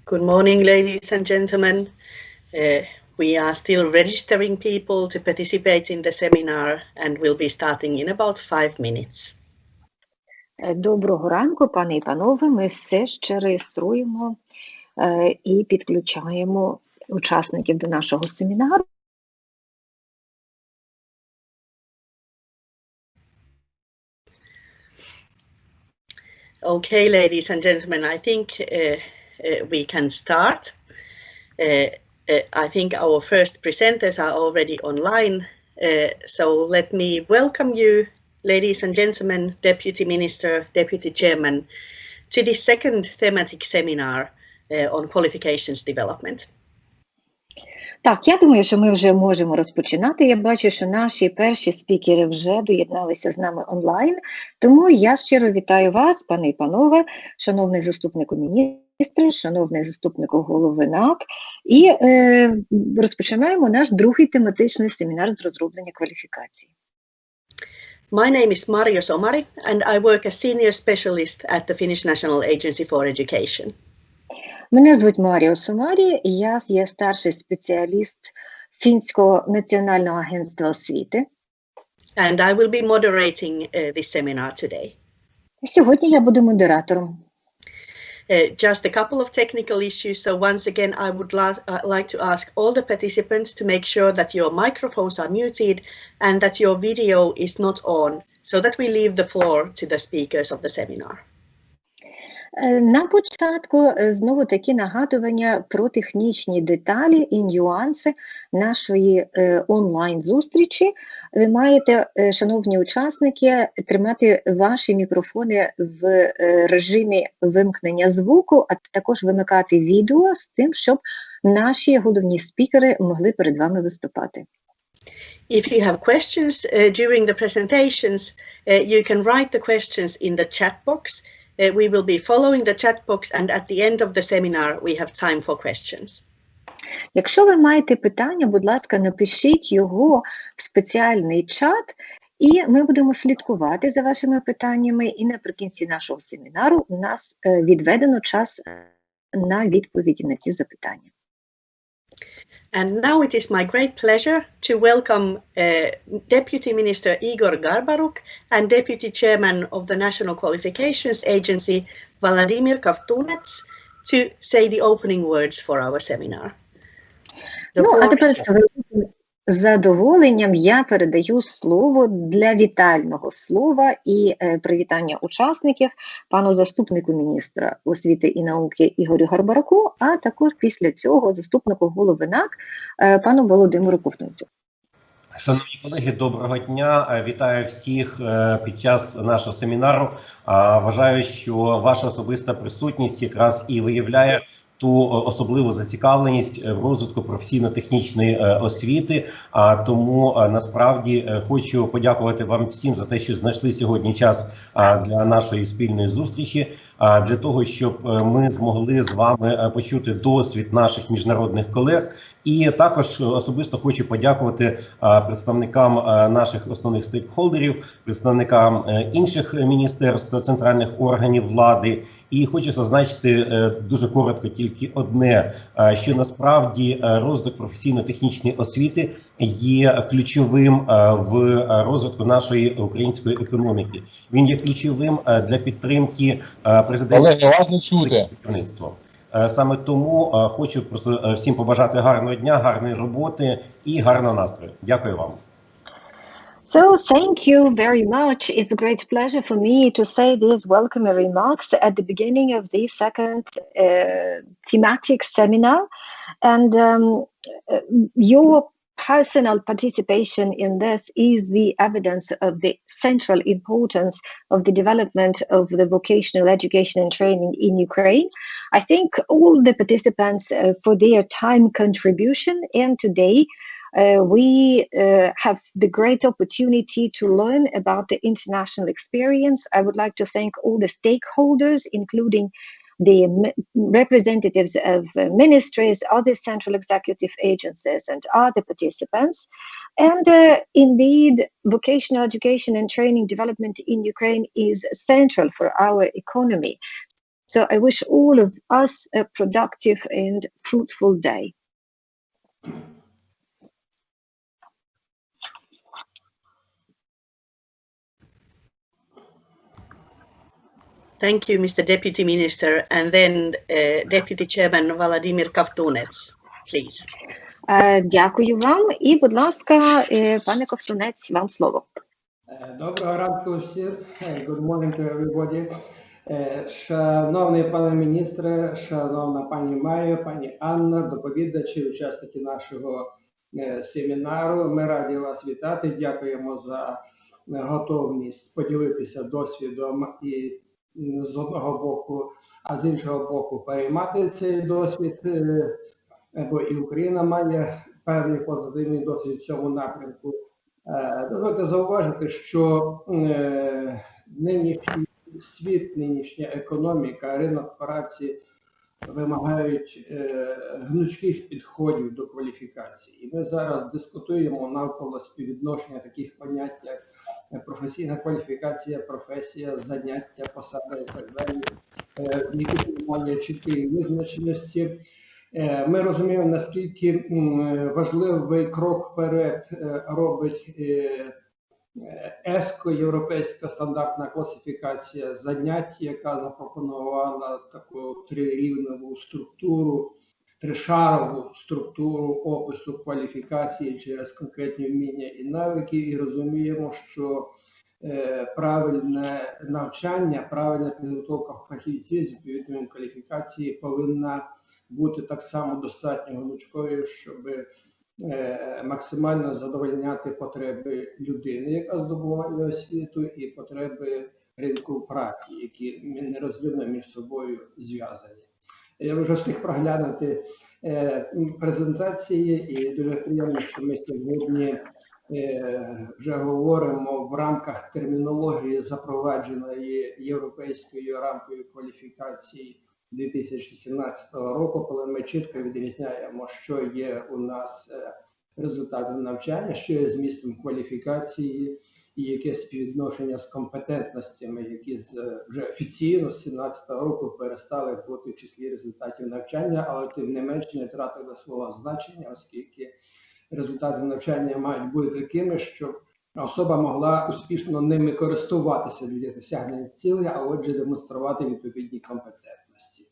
Good morning, ladies and gentlemen. We are still registering people to participate in the seminar and we'll be starting in about 5 minutes. Доброго ранку, пани і панове. Ми все ще реєструємо і підключаємо учасників до нашого семінару. Okay, ladies and gentlemen, I think we can start. I think our first presenters are already online, so let me welcome you, ladies and gentlemen, Deputy Minister, Deputy Chairman, to the second thematic seminar on qualifications development. Так, я думаю, що ми вже можемо розпочинати. Я бачу, що наші перші спікери вже доєдналися з нами онлайн. Тому я щиро вітаю вас, пани і панове, шановний заступнику міністра, шановний заступнику голови НАК. І розпочинаємо наш другий тематичний семінар з розроблення кваліфікацій. My name is Marjo Somari and I work as senior specialist at the Finnish National Agency for Education. Мене звуть Маріо Сомарі, і я є старший спеціаліст Фінського національного агентства освіти. And I will be moderating this seminar today. Сьогодні я буду модератором. Just a couple of technical issues. So once again, I would like to ask all the participants to make sure that your microphones are muted and that your video is not on, so that we leave the floor to the speakers of the seminar. На початку знову такі нагадування про технічні деталі і нюанси нашої онлайн-зустрічі. Ви маєте, шановні учасники, тримати ваші мікрофони в режимі вимкнення звуку, а також вимикати відео з тим, щоб наші головні спікери могли перед вами виступати. If you have questions during the presentations, you can write the questions in the chat box. We will be following the chat box and at the end of the seminar we have time for questions. Якщо ви маєте питання, будь ласка, напишіть його в спеціальний чат, і ми будемо слідкувати за вашими питаннями, і наприкінці нашого семінару у нас відведено час на відповіді на ці запитання. And now it is my great pleasure to welcome Deputy Minister Igor Garbaruk and Deputy Chairman of the National Qualifications Agency, Vladimir Kovtunets, to say the opening words for our seminar. А тепер з задоволенням я передаю слово для вітального слова і привітання учасників пану заступнику міністра освіти і науки Ігорю Гарбаруку, а також після цього заступнику голови НАК пану Володимиру Ковтунцю. Шановні колеги, доброго дня. Вітаю всіх під час нашого семінару. Вважаю, що ваша особиста присутність якраз і виявляє ту особливу зацікавленість в розвитку професійно-технічної освіти. Тому насправді хочу подякувати вам всім за те, що знайшли сьогодні час для нашої спільної зустрічі, для того, щоб ми змогли з вами почути досвід наших міжнародних колег. І також особисто хочу подякувати представникам наших основних стейкхолдерів, представникам інших міністерств та центральних органів влади. І хочу зазначити дуже коротко тільки одне, що насправді розвиток професійно-технічної освіти є ключовим в розвитку нашої української економіки. Він є ключовим для підтримки президента. Саме тому хочу просто всім побажати гарного дня, гарної роботи і гарного настрою. Дякую вам. So thank you very much. It's a great pleasure for me to say these welcoming remarks at the beginning of the second thematic seminar. And your personal participation in this is the evidence of the central importance of the development of the vocational education and training in Ukraine. I thank all the participants for their time contribution, and today we have the great opportunity to learn about the international experience. I would like to thank all the stakeholders, including the representatives of ministries, other central executive agencies, and other participants. And indeed, vocational education and training development in Ukraine is central for our economy. So I wish all of us a productive and fruitful day. Thank you, Mr. Deputy Minister. And then Deputy Chairman Vladimir Kovtunets, please. Дякую вам. І, будь ласка, пане Ковтунець, вам слово. Доброго ранку всім. Good morning to everybody. Шановний пане міністре, шановна пані Марія, пані Анна, доповідачі, учасники нашого семінару. Ми раді вас вітати. Дякуємо за готовність поділитися досвідом і з одного боку, а з іншого боку переймати цей досвід, бо і Україна має певний позитивний досвід в цьому напрямку. Дозвольте зауважити, що нинішній світ, нинішня економіка, ринок праці вимагають гнучких підходів до кваліфікації. І ми зараз дискутуємо навколо співвідношення таких понять, як професійна кваліфікація, професія, заняття, посада і так далі, які немає чіткої визначеності. Ми розуміємо, наскільки важливий крок вперед робить ЕСКО, Європейська стандартна класифікація занять, яка запропонувала таку трирівневу структуру, тришарову структуру опису кваліфікації через конкретні вміння і навики. І розуміємо, що правильне навчання, правильна підготовка фахівців з відповідними кваліфікації повинна бути так само достатньо гнучкою, щоб максимально задовольняти потреби людини, яка здобуває освіту, і потреби ринку праці, які нерозривно між собою зв'язані. Я вже встиг проглянути презентації, і дуже приємно, що ми сьогодні вже говоримо в рамках термінології, запровадженої європейською рамкою кваліфікацій 2017 року, коли ми чітко відрізняємо, що є у нас результатом навчання, що є змістом кваліфікації і яке співвідношення з компетентностями, які вже офіційно з 2017 року перестали бути в числі результатів навчання, але тим не менш не втратили свого значення, оскільки результати навчання мають бути такими, щоб особа могла успішно ними користуватися для досягнення цілей, а отже демонструвати відповідні компетентності.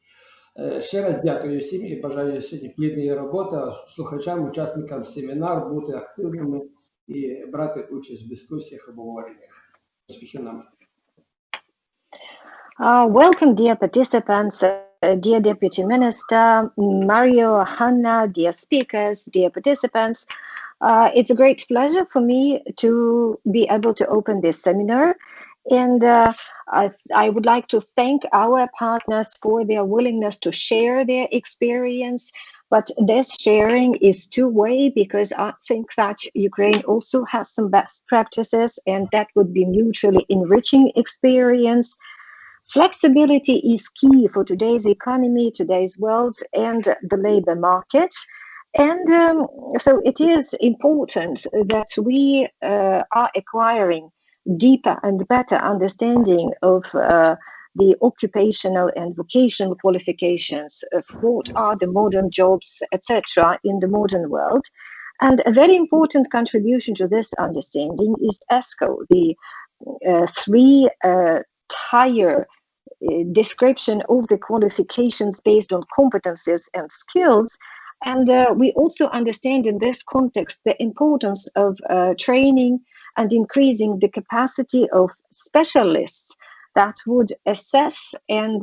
Ще раз дякую всім і бажаю сьогодні плідної роботи, слухачам, учасникам семінару бути активними і брати участь в дискусіях, обговореннях. Успіхів нам! Welcome, dear participants, dear Deputy Minister, Mario, Hanna, dear speakers, dear participants. It's a great pleasure for me to be able to open this seminar. And I would like to thank our partners for their willingness to share their experience. But this sharing is two-way, because I think that Ukraine also has some best practices, and that would be mutually enriching experience. Flexibility is key for today's economy, today's world, and the labor market. And so it is important that we are acquiring deeper and better understanding of the occupational and vocational qualifications of what are the modern jobs, etc. in the modern world. And a very important contribution to this understanding is ESCO, the three-tier description of the qualifications based on competencies and skills. And we also understand in this context the importance of training and increasing the capacity of specialists that would assess and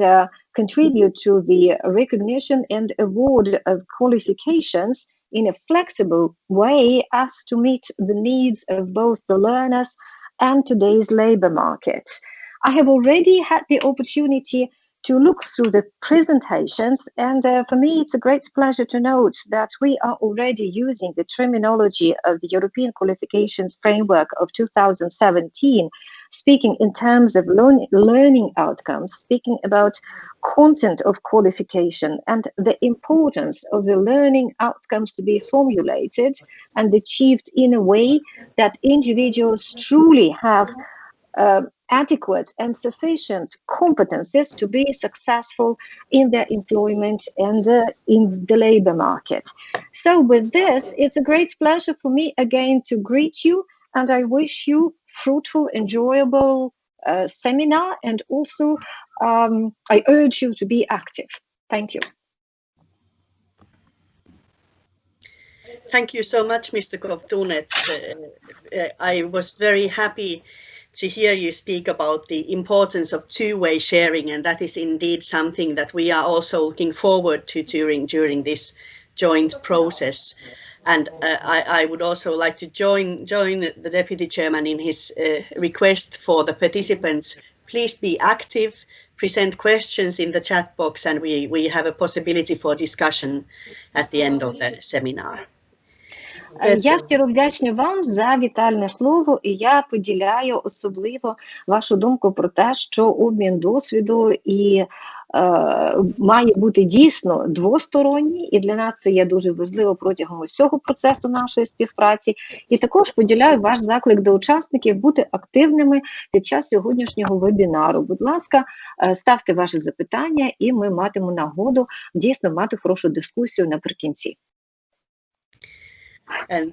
contribute to the recognition and award of qualifications in a flexible way as to meet the needs of both the learners and today's labor market. I have already had the opportunity to look through the presentations, and for me it's a great pleasure to note that we are already using the terminology of the European Qualifications Framework of 2017, speaking in terms of learning outcomes, speaking about content of qualification and the importance of the learning outcomes to be formulated and achieved in a way that individuals truly have adequate and sufficient competencies to be successful in their employment and in the labor market. So with this, it's a great pleasure for me again to greet you, and I wish you fruitful, enjoyable seminar, and also I urge you to be active. Thank you. Thank you so much, Mr. Kovtunets. I was very happy to hear you speak about the importance of two-way sharing, and that is indeed something that we are also looking forward to during this joint process. And I would also like to join the Deputy Chairman in his request for the participants. Please be active, present questions in the chat box, and we have a possibility for discussion at the end of the seminar. Я щиро вдячна вам за вітальне слово, і я поділяю особливо вашу думку про те, що обмін досвіду і має бути дійсно двосторонній, і для нас це є дуже важливо протягом усього процесу нашої співпраці. І також поділяю ваш заклик до учасників бути активними під час сьогоднішнього вебінару. Будь ласка, ставте ваші запитання, і ми матимемо нагоду дійсно мати хорошу дискусію наприкінці. And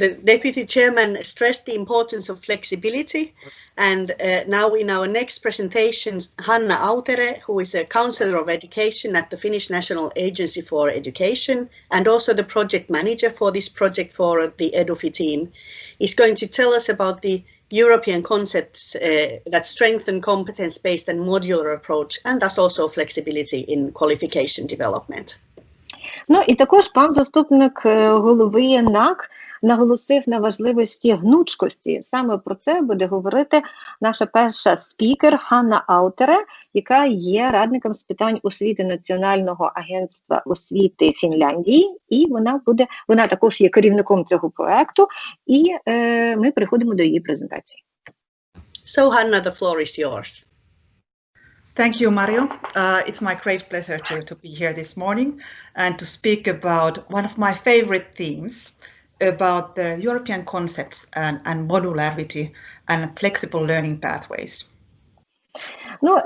the Deputy Chairman stressed the importance of flexibility, and now in our next presentations, Hanna Autere, who is a Councillor of Education at the Finnish National Agency for Education and also the project manager for this project for the EDUFI team, is going to tell us about the European concepts that strengthen competence-based and modular approach, and thus also flexibility in qualification development. Ну і також пан заступник голови НАК наголосив на важливості гнучкості. Саме про це буде говорити наша перша спікер Ханна Аутере, яка є радником з питань освіти Національного агентства освіти Фінляндії, і вона також є керівником цього проекту, і ми переходимо до її презентації. So Hanna, the floor is yours. Thank you, Mario. It's my great pleasure to be here this morning and to speak about one of my favorite themes, about the European concepts and modularity and flexible learning pathways. Ну,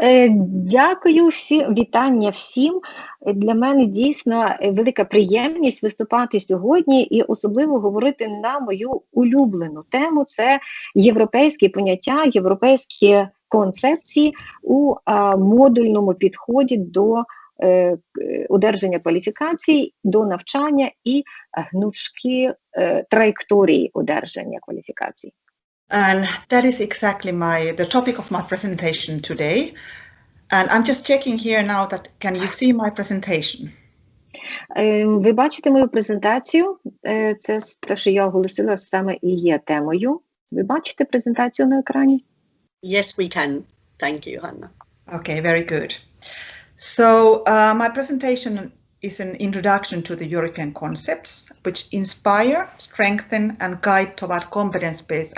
дякую всім, вітання всім. Для мене дійсно велика приємність виступати сьогодні і особливо говорити на мою улюблену тему. Це європейські поняття, європейські концепції у модульному підході до одержання кваліфікацій, до навчання і гнучкі траєкторії одержання кваліфікацій. And that is exactly the topic of my presentation today. And I'm just checking here now that can you see my presentation? Ви бачите мою презентацію? Це те, що я оголосила, саме і є темою. Ви бачите презентацію на екрані? Yes, we can. Thank you, Hanna. Okay, very good. So my presentation is an introduction to the European concepts, which inspire, strengthen, and guide toward competence-based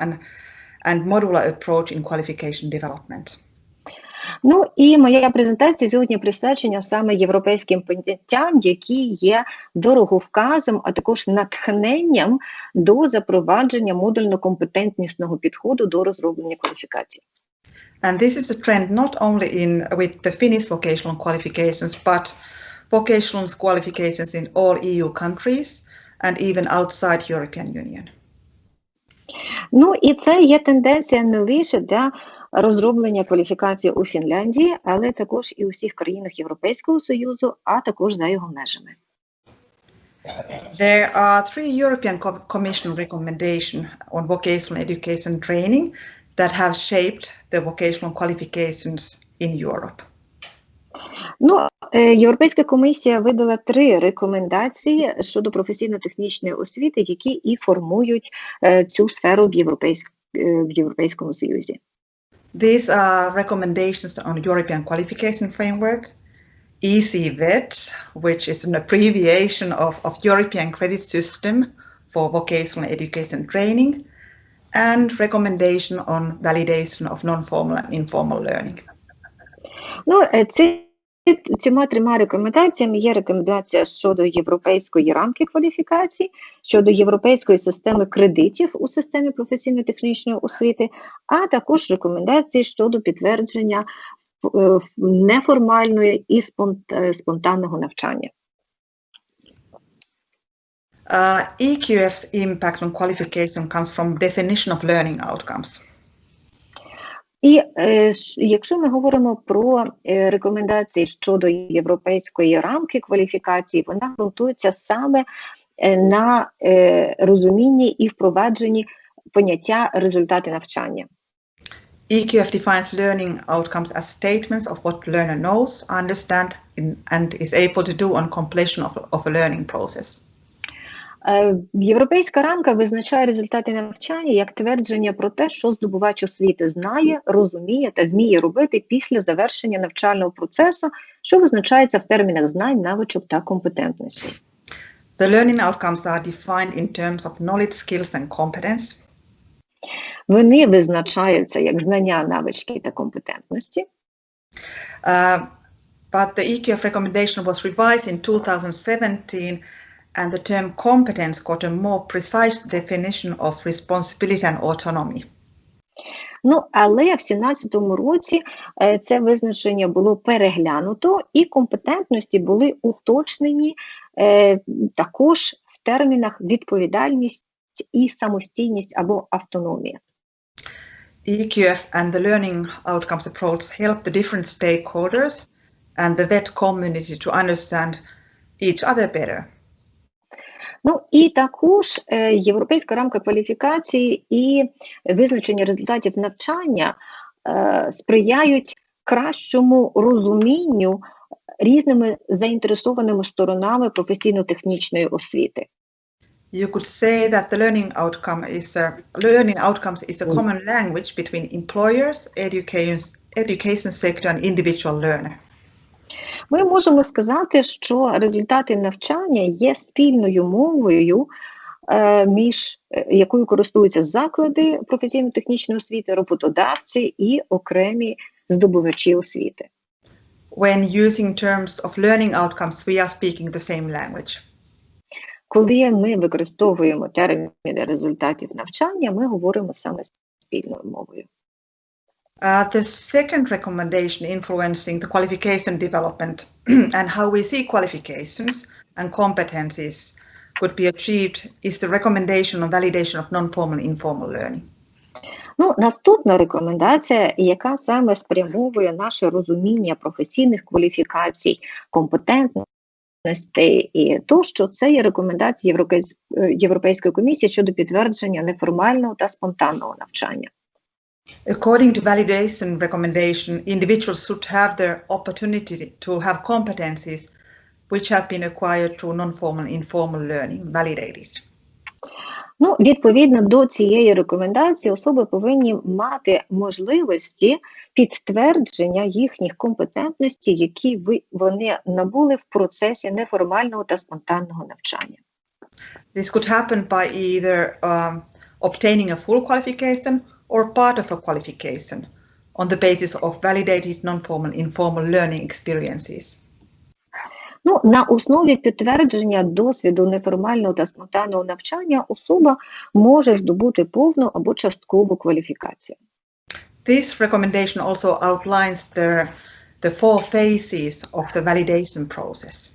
and modular approach in qualification development. Ну і моя презентація сьогодні присвячена саме європейським поняттям, які є дороговказом, а також натхненням до запровадження модульно-компетентнісного підходу до розроблення кваліфікацій. And this is a trend not only with the Finnish vocational qualifications, but vocational qualifications in all EU countries and even outside European Union. Ну і це є тенденція не лише для розроблення кваліфікації у Фінляндії, але також і у всіх країнах Європейського Союзу, а також за його межами. There are 3 European Commission recommendations on vocational education training that have shaped the vocational qualifications in Europe. Ну, Європейська комісія видала 3 рекомендації щодо професійно-технічної освіти, які і формують цю сферу в Європейському Союзі. These are recommendations on European qualification framework, ECVET, which is an abbreviation of European credit system for vocational education training, and recommendation on validation of non-formal and informal learning. Ну, ці цими трьома рекомендаціями є рекомендація щодо європейської рамки кваліфікацій, щодо європейської системи кредитів у системі професійно-технічної освіти, а також рекомендації щодо підтвердження неформальної і спонтанного навчання. EQF's impact on qualification comes from definition of learning outcomes. І якщо ми говоримо про рекомендації щодо європейської рамки кваліфікації, вона ґрунтується саме на розумінні і впровадженні поняття результати навчання. EQF defines learning outcomes as statements of what learner knows, understand, and is able to do on completion of a learning process. Європейська рамка визначає результати навчання як твердження про те, що здобувач освіти знає, розуміє та вміє робити після завершення навчального процесу, що визначається в термінах знань, навичок та компетентності. The learning outcomes are defined in terms of knowledge, skills and competence. Вони визначаються як знання, навички та компетентності. But the EQF recommendation was revised in 2017, and the term competence got a more precise definition of responsibility and autonomy. Ну, але в 2017 році це визначення було переглянуто, і компетентності були уточнені також в термінах відповідальність і самостійність або автономія. EQF and the learning outcomes approach help the different stakeholders and the VET community to understand each other better. Ну і також європейська рамка кваліфікації і визначення результатів навчання сприяють кращому розумінню різними заінтересованими сторонами професійно-технічної освіти. You could say that the learning outcomes is a common language between employers, education sector and individual learner. Ми можемо сказати, що результати навчання є спільною мовою, між якою користуються заклади професійно-технічної освіти, роботодавці і окремі здобувачі освіти. When using terms of learning outcomes, we are speaking the same language. Коли ми використовуємо терміни результатів навчання, ми говоримо саме спільною мовою. The second recommendation influencing the qualification development and how we see qualifications and competencies could be achieved is the recommendation on validation of non-formal and informal learning. Ну, наступна рекомендація, яка саме спрямовує наше розуміння професійних кваліфікацій, компетентностей і тощо, це є рекомендації Європейської комісії щодо підтвердження неформального та спонтанного навчання. According to validation recommendation, individuals should have the opportunity to have competencies which have been acquired through non-formal and informal learning validated. Ну, відповідно до цієї рекомендації, особи повинні мати можливості підтвердження їхніх компетентностей, які вони набули в процесі неформального та спонтанного навчання. This could happen by either obtaining a full qualification or part of a qualification on the basis of validated non-formal and informal learning experiences. Ну, на основі підтвердження досвіду неформального та спонтанного навчання особа може здобути повну або часткову кваліфікацію. This recommendation also outlines the four phases of the validation process.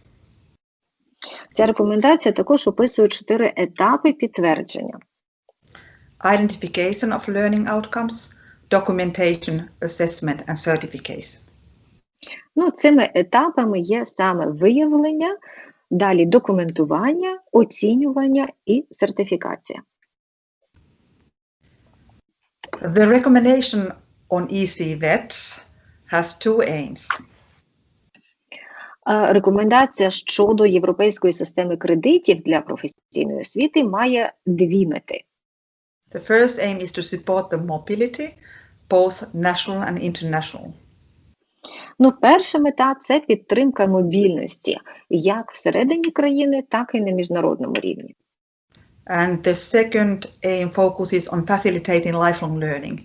Ця рекомендація також описує 4 етапи підтвердження. Identification of learning outcomes, documentation, assessment and certification. Ну, цими етапами є саме виявлення, далі документування, оцінювання і сертифікація. The recommendation on EC-VET has two aims. Рекомендація щодо європейської системи кредитів для професійної освіти має 2 мети. The first aim is to support the mobility, both national and international. Ну, перша мета – це підтримка мобільності, як всередині країни, так і на міжнародному рівні. And the second aim focuses on facilitating lifelong learning.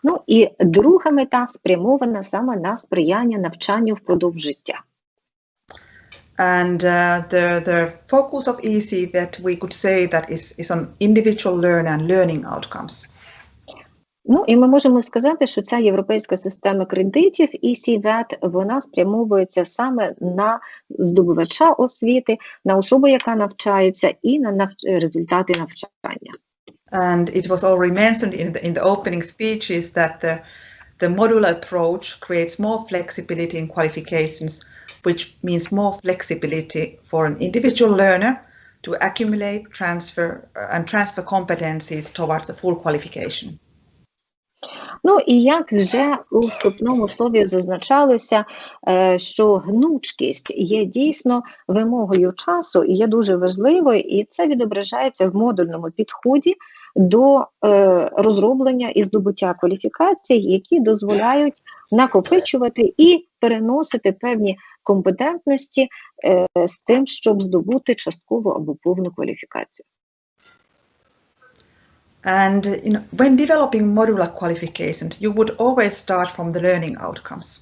Ну і друга мета спрямована саме на сприяння навчанню впродовж життя. And the focus of ECVET, we could say that is on individual learner and learning outcomes. Ну і ми можемо сказати, що ця європейська система кредитів ECVET, вона спрямовується саме на здобувача освіти, на особу, яка навчається, і на результати навчання. And it was already mentioned in the opening speeches that the modular approach creates more flexibility in qualifications, which means more flexibility for an individual learner to accumulate, transfer competencies towards a full qualification. Ну і як вже у вступному слові зазначалося, що гнучкість є дійсно вимогою часу і є дуже важливою, і це відображається в модульному підході до розроблення і здобуття кваліфікацій, які дозволяють накопичувати і переносити певні компетентності з тим, щоб здобути часткову або повну кваліфікацію. And when developing modular qualifications, you would always start from the learning outcomes.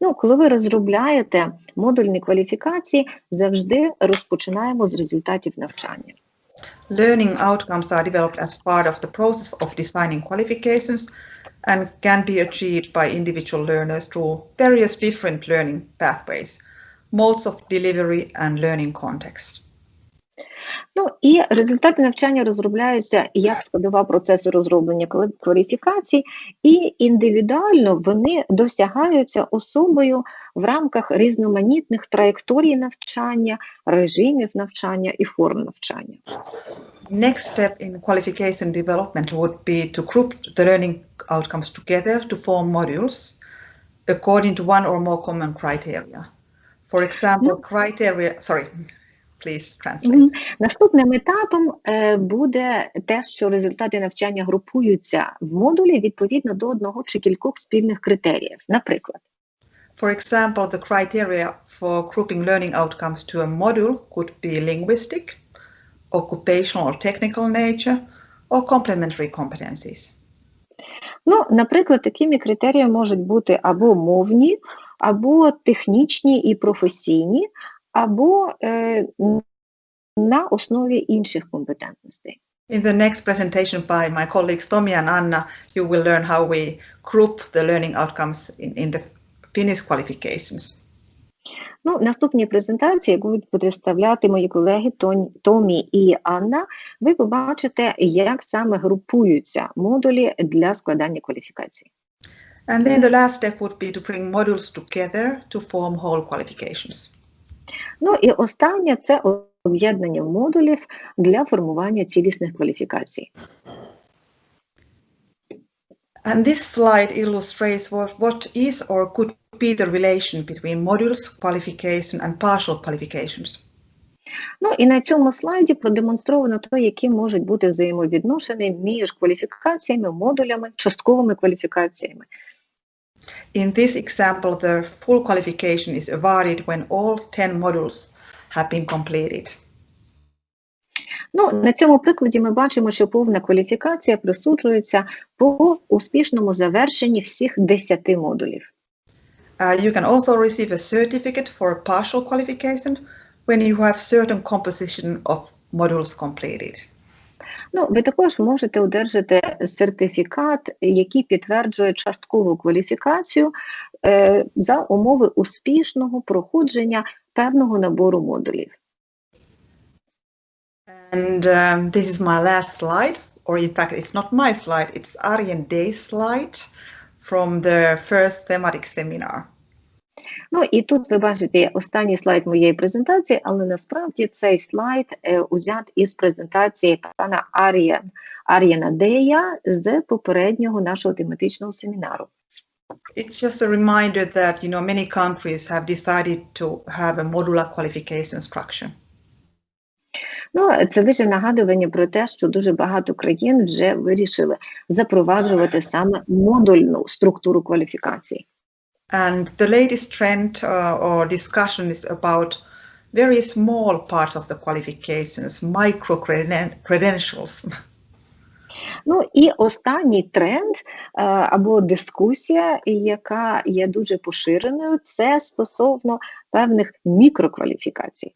Ну, коли ви розробляєте модульні кваліфікації, завжди розпочинаємо з результатів навчання. Learning outcomes are developed as part of the process of designing qualifications and can be achieved by individual learners through various different learning pathways, modes of delivery and learning context. Ну і результати навчання розробляються як складова процесу розроблення кваліфікацій, і індивідуально вони досягаються особою в рамках різноманітних траєкторій навчання, режимів навчання і форм навчання. Next step in qualification development would be to group the learning outcomes together to form modules according to one or more common criteria. For example, Please translate. Наступним етапом буде те, що результати навчання групуються в модулі відповідно до одного чи кількох спільних критеріїв. Наприклад, For example, the criteria for grouping learning outcomes to a module could be linguistic, occupational or technical nature, or complementary competencies. Ну, наприклад, такими критеріями можуть бути або мовні, або технічні і професійні, або на основі інших компетентностей. In the next presentation by my colleagues Tomi and Anna, you will learn how we group the learning outcomes in the Finnish qualifications. Ну, наступні презентації будуть представляти мої колеги Томі і Анна. Ви побачите, як саме групуються модулі для складання кваліфікацій. And then the last step would be to bring modules together to form whole qualifications. Ну і останнє – це об'єднання модулів для формування цілісних кваліфікацій. And this slide illustrates what is or could be the relation between modules, qualification and partial qualifications. Ну і на цьому слайді продемонстровано те, які можуть бути взаємовідношення між кваліфікаціями, модулями, частковими кваліфікаціями. In this example, the full qualification is awarded when all 10 modules have been completed. Ну, на цьому прикладі ми бачимо, що повна кваліфікація присуджується по успішному завершенні всіх 10 модулів. You can also receive a certificate for a partial qualification when you have certain composition of modules completed. Ну, ви також можете одержати сертифікат, який підтверджує часткову кваліфікацію за умови успішного проходження певного набору модулів. And this is my last slide, or in fact, it's not my slide, it's Arjen Day's slide from the first thematic seminar. Ну, і тут ви бачите останній слайд моєї презентації, але насправді цей слайд узят із презентації пана Ар'єна Дея з попереднього нашого тематичного семінару. It's just a reminder that, many countries have decided to have a modular qualification structure. Ну, це лише нагадування про те, що дуже багато країн вже вирішили запроваджувати саме модульну структуру кваліфікацій. And the latest trend or discussion is about very small parts of the qualifications, micro-credentials. Ну і останній тренд або дискусія, яка є дуже поширеною, це стосовно певних мікрокваліфікацій.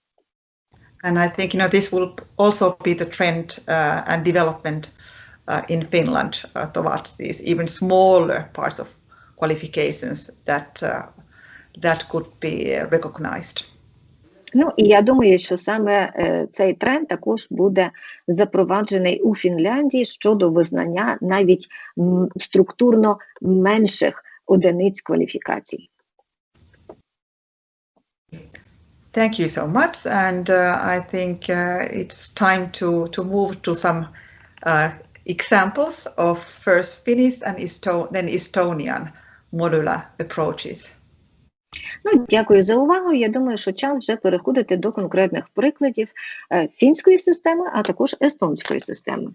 And I think, this will also be the trend and development in Finland towards these even smaller parts of qualifications that could be recognized. Ну, і я думаю, що саме цей тренд також буде запроваджений у Фінляндії щодо визнання навіть структурно менших одиниць кваліфікацій. Thank you so much, and I think it's time to move to some examples of first Finnish and then Estonian modular approaches. Ну, дякую за увагу. Я думаю, що час вже переходити до конкретних прикладів фінської системи, а також естонської системи.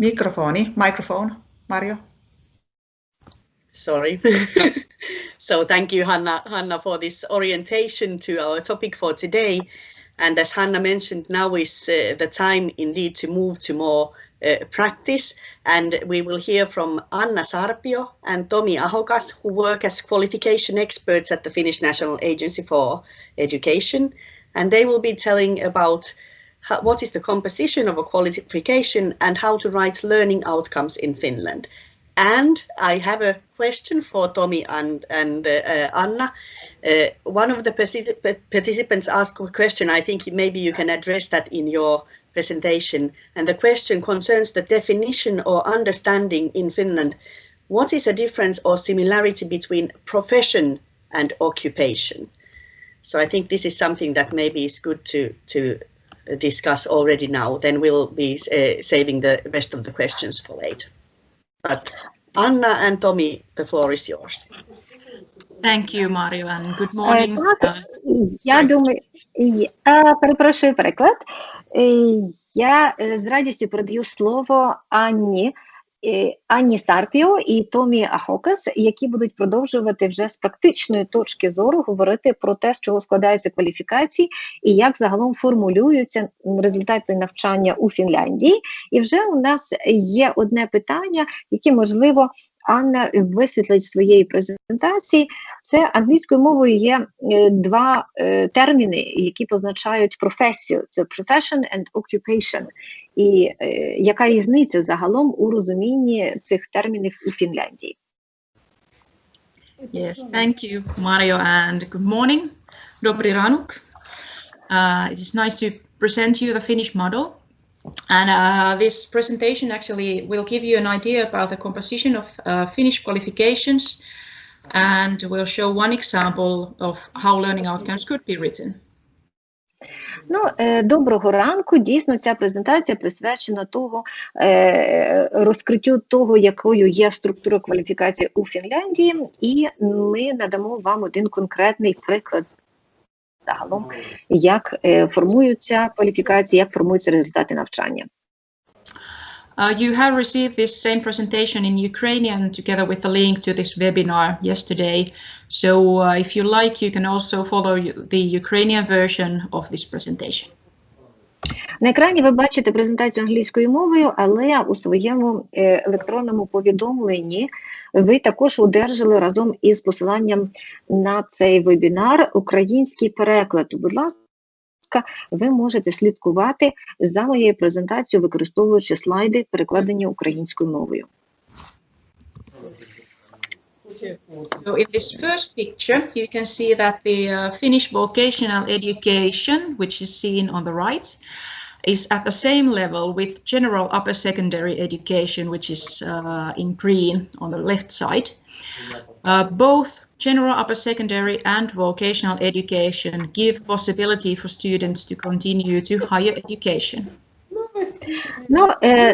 Microphone, Mario. Sorry. So thank you, Hanna, for this orientation to our topic for today. And as Hanna mentioned, now is the time indeed to move to more practice. And we will hear from Anna Sarpio and Tomi Ahokas, who work as qualification experts at the Finnish National Agency for Education. And they will be telling about what is the composition of a qualification and how to write learning outcomes in Finland. And I have a question for Tomi and Anna. One of the participants asked a question. I think maybe you can address that in your presentation. And the question concerns the definition or understanding in Finland. What is a difference or similarity between profession and occupation? So I think this is something that maybe is good to discuss already now. Then we'll be saving the rest of the questions for later. But Anna and Tomi, the floor is yours. Thank you, Mario, and good morning. Я думаю, перепрошую переклад. Я з радістю передаю слово Анні Сарпіо і Томі Ахокас, які будуть продовжувати вже з практичної точки зору говорити про те, з чого складаються кваліфікації і як загалом формулюються результати навчання у Фінляндії. І вже у нас є одне питання, яке, можливо, Анна висвітлить в своєї презентації. Це англійською мовою є два терміни, які позначають професію. Це profession and occupation. І яка різниця загалом у розумінні цих термінів у Фінляндії? Yes, thank you, Mario, and good morning. Dobry ranuk. It is nice to present you the Finnish model. And this presentation actually will give you an idea about the composition of Finnish qualifications, and will show one example of how learning outcomes could be written. Ну, доброго ранку. Дійсно, ця презентація присвячена розкриттю того, якою є структура кваліфікації у Фінляндії, і ми надамо вам один конкретний приклад загалом, як формуються кваліфікації, як формуються результати навчання. You have received this same presentation in Ukrainian together with the link to this webinar yesterday. So if you like, you can also follow the Ukrainian version of this presentation. На екрані ви бачите презентацію англійською мовою, але у своєму електронному повідомленні ви також одержали разом із посиланням на цей вебінар український переклад. Будь ласка, ви можете слідкувати за моєю презентацією, використовуючи слайди, перекладені українською мовою. So in this first picture, you can see that the Finnish vocational education, which is seen on the right, is at the same level with general upper secondary education, which is in green on the left side. Both general upper secondary and vocational education give possibility for students to continue to higher education. Ну,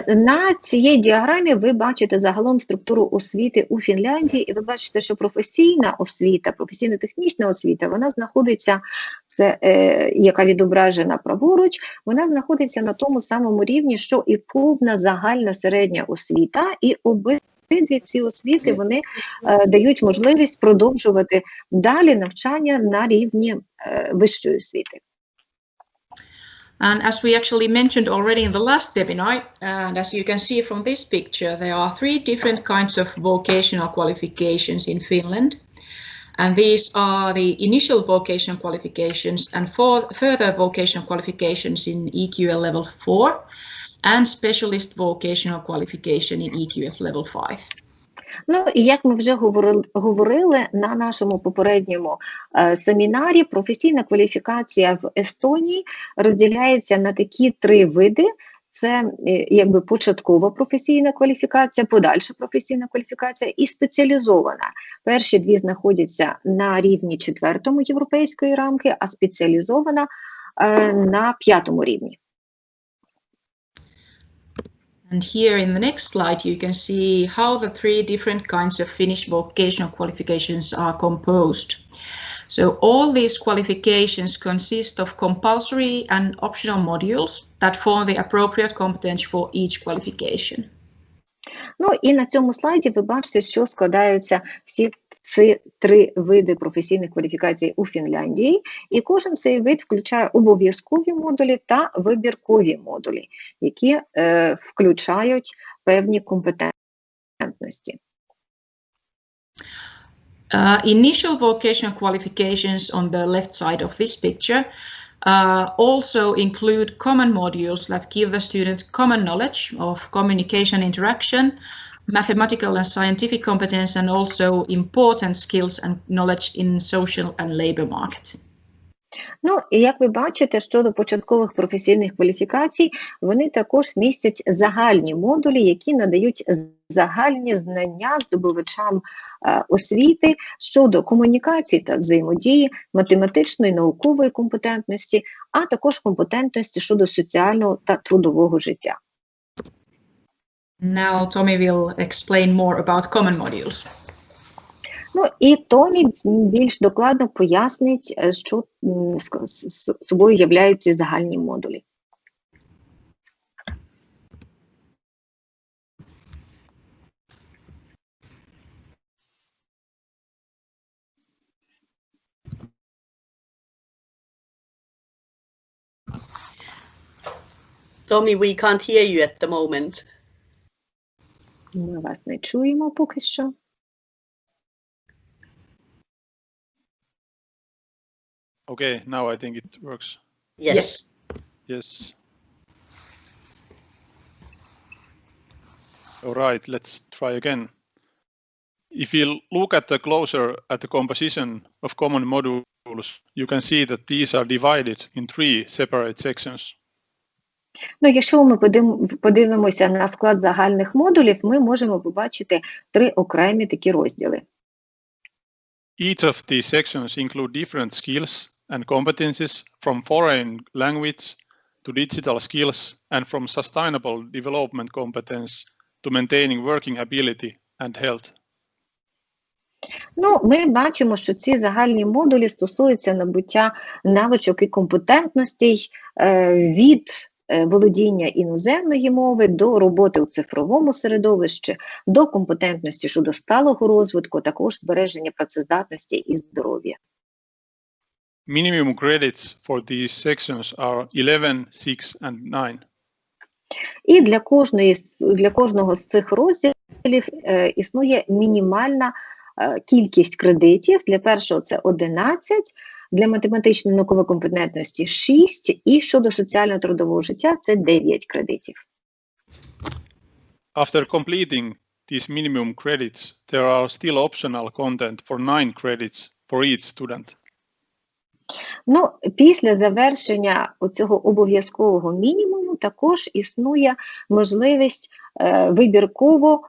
на цій діаграмі ви бачите загалом структуру освіти у Фінляндії, і ви бачите, що професійна освіта, професійно-технічна освіта, вона знаходиться, яка відображена праворуч, вона знаходиться на тому самому рівні, що і повна загальна середня освіта, і обидва обидві ці освіти, вони дають можливість продовжувати далі навчання на рівні вищої освіти. And as we actually mentioned already in the last webinar, and as you can see from this picture, there are 3 different kinds of vocational qualifications in Finland. And these are the initial vocational qualifications and further vocational qualifications in EQL level 4 and specialist vocational qualification in EQF level 5. Ну, і як ми вже говорили на нашому попередньому семінарі, професійна кваліфікація в Естонії розділяється на такі 3 види. Це якби початкова професійна кваліфікація, подальша професійна кваліфікація і спеціалізована. Перші 2 знаходяться на рівні 4-му європейської рамки, а спеціалізована на 5-му рівні. And here in the next slide, you can see how the 3 different kinds of Finnish vocational qualifications are composed. So all these qualifications consist of compulsory and optional modules that form the appropriate competence for each qualification. Ну і на цьому слайді ви бачите, що складаються всі ці 3 види професійних кваліфікацій у Фінляндії, і кожен цей вид включає обов'язкові модулі та вибіркові модулі, які включають певні компетентності. Initial vocational qualifications on the left side of this picture also include common modules that give the student common knowledge of communication interaction, mathematical and scientific competence, and also important skills and knowledge in social and labor market. Ну, і як ви бачите, щодо початкових професійних кваліфікацій, вони також містять загальні модулі, які надають загальні знання здобувачам освіти щодо комунікації та взаємодії, математичної, наукової компетентності, а також компетентності щодо соціального та трудового життя. Now Tommy will explain more about common modules. Ну і Томі більш докладно пояснить, що собою являють ці загальні модулі. Tommy, we can't hear you at the moment. Ми вас не чуємо поки що. Okay, now I think it works. Yes. Yes. All right, let's try again. If you look at the closer at the composition of common modules, you can see that these are divided in 3 separate sections. Ну, якщо ми подивимося на склад загальних модулів, ми можемо побачити 3 окремі такі розділи. Each of these sections include different skills and competencies from foreign language to digital skills and from sustainable development competence to maintaining working ability and health. Ну, ми бачимо, що ці загальні модулі стосуються набуття навичок і компетентностей від володіння іноземної мови до роботи у цифровому середовищі, до компетентності щодо сталого розвитку, також збереження працездатності і здоров'я. Minimum credits for these sections are 11, 6 and 9. І для кожного з цих розділів існує мінімальна кількість кредитів. Для першого це 11, для математичної наукової компетентності 6 і щодо соціально-трудового життя це 9 кредитів. After completing these minimum credits, there are still optional content for 9 credits for each student. Ну, після завершення цього обов'язкового мінімуму також існує можливість вибірково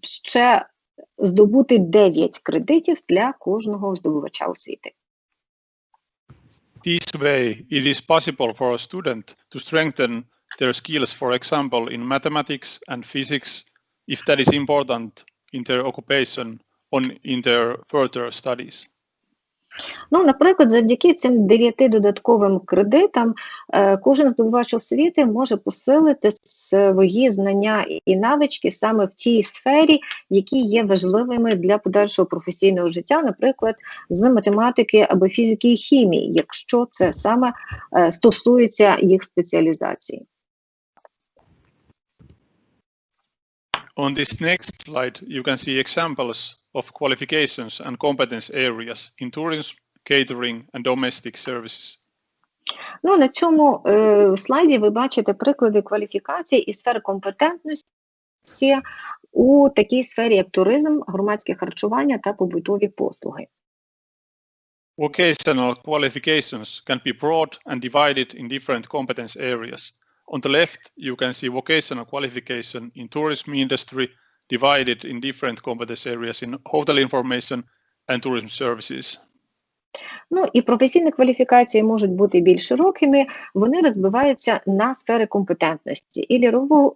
ще здобути 9 кредитів для кожного здобувача освіти. This way, it is possible for a student to strengthen their skills, for example, in mathematics and physics, if that is important in their occupation or in their further studies. Ну, наприклад, завдяки цим 9 додатковим кредитам кожен здобувач освіти може посилити свої знання і навички саме в тій сфері, які є важливими для подальшого професійного життя, наприклад, з математики або фізики і хімії, якщо це саме стосується їх спеціалізації. On this next slide, you can see examples of qualifications and competence areas in tourism, catering and domestic services. Ну, на цьому слайді ви бачите приклади кваліфікацій і сфер компетентності у такій сфері, як туризм, громадське харчування та побутові послуги. Vocational qualifications can be broad and divided in different competence areas. On the left, you can see vocational qualification in tourism industry divided in different competence areas in hotel information and tourism services. Ну, і професійні кваліфікації можуть бути більш широкими, вони розбиваються на сфери компетентності. І